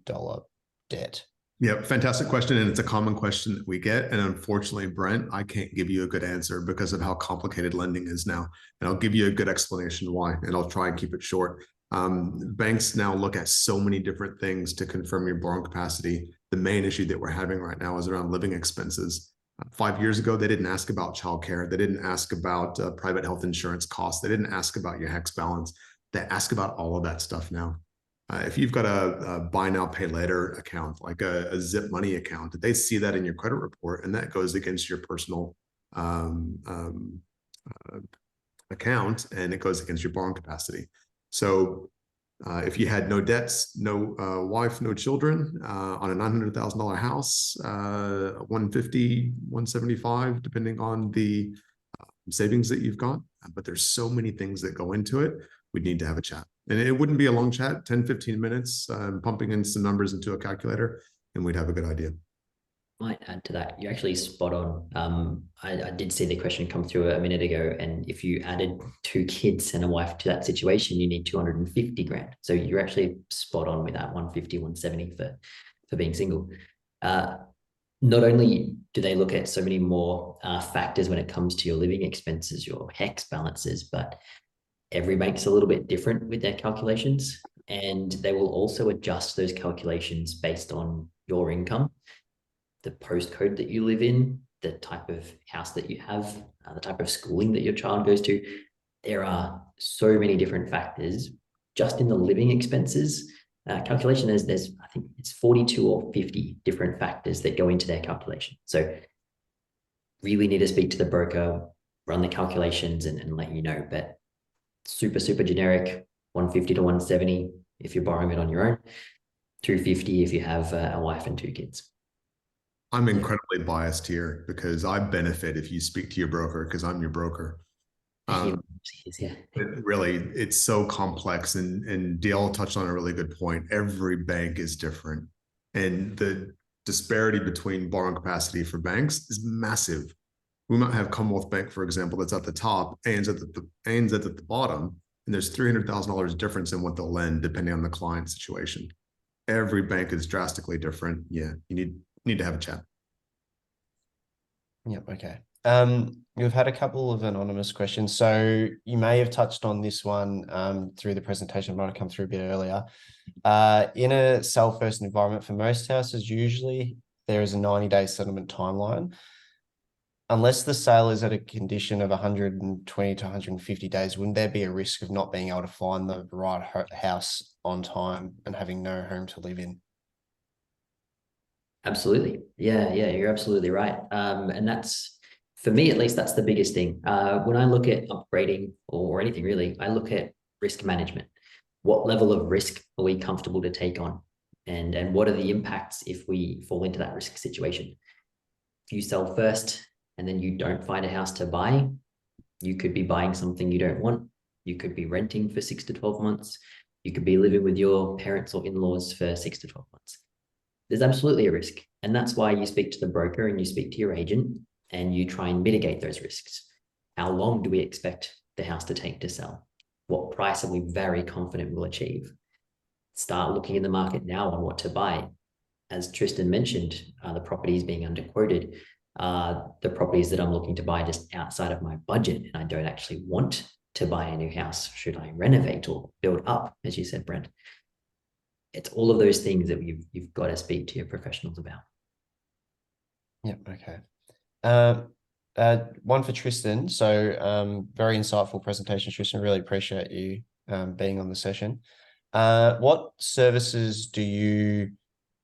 debt? Yeah, fantastic question. And it's a common question that we get. And unfortunately, Brent, I can't give you a good answer because of how complicated lending is now. And I'll give you a good explanation why, and I'll try and keep it short. Banks now look at so many different things to confirm your borrowing capacity. The main issue that we're having right now is around living expenses. 5 years ago, they didn't ask about childcare. They didn't ask about private health insurance costs. They didn't ask about your HEX balance. They ask about all of that stuff now. If you've got a buy now, pay later account, like a Zip Money account, they see that in your credit report, and that goes against your personal account, and it goes against your borrowing capacity. So if you had no debts, no wife, no children, on a $900,000 house, 150, 175, depending on the savings that you've got. But there's so many things that go into it. We'd need to have a chat. And it wouldn't be a long chat, 10, 15 minutes, pumping in some numbers into a calculator, and we'd have a good idea. Might add to that, you're actually spot on. I did see the question come through a minute ago, and if you added 2 kids and a wife to that situation, you need 250 grand. So you're actually spot on with that 150, 170 for being single. Not only do they look at so many more factors when it comes to your living expenses, your HEX balances, but every bank's a little bit different with their calculations, and they will also adjust those calculations based on your income, the postcode that you live in, the type of house that you have, the type of schooling that your child goes to. There are so many different factors just in the living expenses calculation. There's I think it's 42 or 50 different factors that go into their calculation. So really need to speak to the broker, run the calculations and let you know. But super generic, 150 to 170 if you're borrowing it on your own, 250 if you have a wife and 2 kids. I'm incredibly biased here because I benefit if you speak to your broker, because I'm your broker. It's so complex, and DL touched on a really good point. Every bank is different, and the disparity between borrowing capacity for banks is massive. We might have Commonwealth Bank, for example, that's at the top, ANZ at the bottom, and there's $300,000 difference in what they'll lend depending on the client situation. Every bank is drastically different. Yeah, you need to have a chat. Yep. Okay. We've had a couple of anonymous questions. So you may have touched on this one through the presentation, might have come through a bit earlier. In a sell-first environment, for most houses, usually there is a 90-day settlement timeline. Unless the sale is at a condition of 120 to 150 days, wouldn't there be a risk of not being able to find the right house on time and having no home to live in? Absolutely. Yeah, you're absolutely right. And that's, for me at least, that's the biggest thing. When I look at upgrading or anything really, I look at risk management. What level of risk are we comfortable to take on? And what are the impacts if we fall into that risk situation? If you sell first and then you don't find a house to buy, you could be buying something you don't want. You could be renting for 6 to 12 months. You could be living with your parents or in-laws for 6 to 12 months. There's absolutely a risk. And that's why you speak to the broker and you speak to your agent and you try and mitigate those risks. How long do we expect the house to take to sell? What price are we very confident we'll achieve? Start looking in the market now on what to buy. As Tristan mentioned, the properties being underquoted, the properties that I'm looking to buy just outside of my budget, and I don't actually want to buy a new house. Should I renovate or build up, as you said, Brent? It's all of those things that you've got to speak to your professionals about. Yep. Okay. One for Tristan. So very insightful presentation, Tristan. Really appreciate you being on the session. What services do you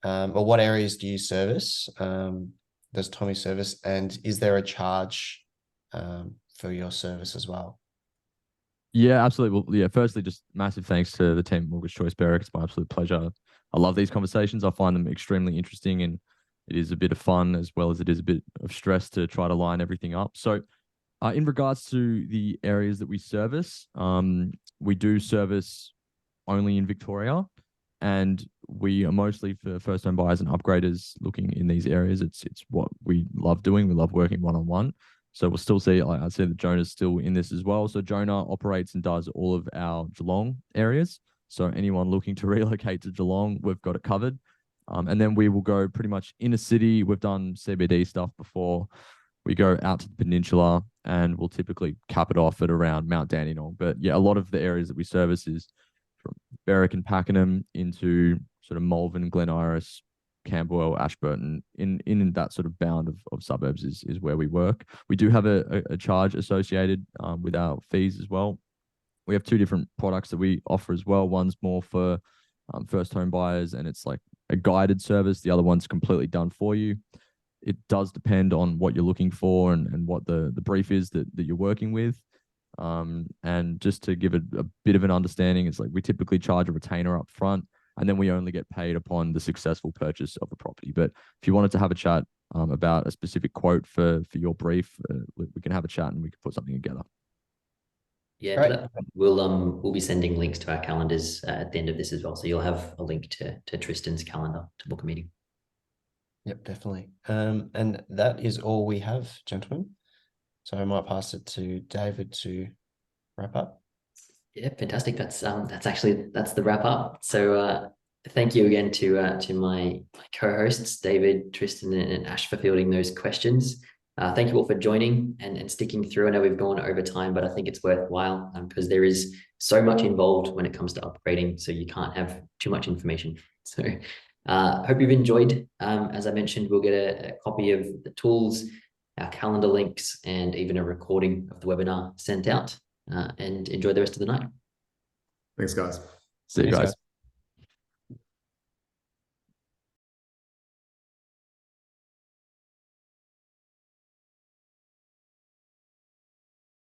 or what areas do you service? Does Tommi service, and is there a charge for your service as well? Yeah, absolutely. Well, yeah, firstly, just massive thanks to the team at Mortgage Choice Berwick. It's my absolute pleasure. I love these conversations. I find them extremely interesting, and it is a bit of fun as well as it is a bit of stress to try to line everything up. So in regards to the areas that we service, we do service only in Victoria, and we are mostly for first-home buyers and upgraders looking in these areas. It's what we love doing. We love working one-on-one. So we'll still see, I'd say that Jonah's still in this as well. So Jonah operates and does all of our Geelong areas. So anyone looking to relocate to Geelong, we've got it covered. And then we will go pretty much in a city. We've done CBD stuff before. We go out to the peninsula and we'll typically cap it off at around Mount Dandenong. But yeah, a lot of the areas that we service is from Berwick and Pakenham into sort of Malvern, Glen Iris, Camberwell, Ashburton, in that sort of bound of suburbs is where we work. We do have a charge associated with our fees as well. We have two different products that we offer as well. One's more for first home buyers, and it's like a guided service. The other one's completely done for you. It does depend on what you're looking for and what the brief is that you're working with. And just to give it a bit of an understanding, it's like we typically charge a retainer up front, and then we only get paid upon the successful purchase of the property. But if you wanted to have a chat about a specific quote for your brief, we can have a chat and we can put something together. Yeah, right. We'll be sending links to our calendars at the end of this as well. So you'll have a link to Tristan's calendar to book a meeting. Yep, definitely. And that is all we have, gentlemen. So I might pass it to David to wrap up. Yeah, fantastic. That's the wrap up. So thank you again to my co-hosts, David, Tristan, and Ash, for fielding those questions. Thank you all for joining and sticking through. I know we've gone over time, but I think it's worthwhile because there is so much involved when it comes to upgrading, so you can't have too much information. So hope you've enjoyed. As I mentioned, we'll get a copy of the tools, our calendar links, and even a recording of the webinar sent out. And enjoy the rest of the night. Thanks, guys. See you guys.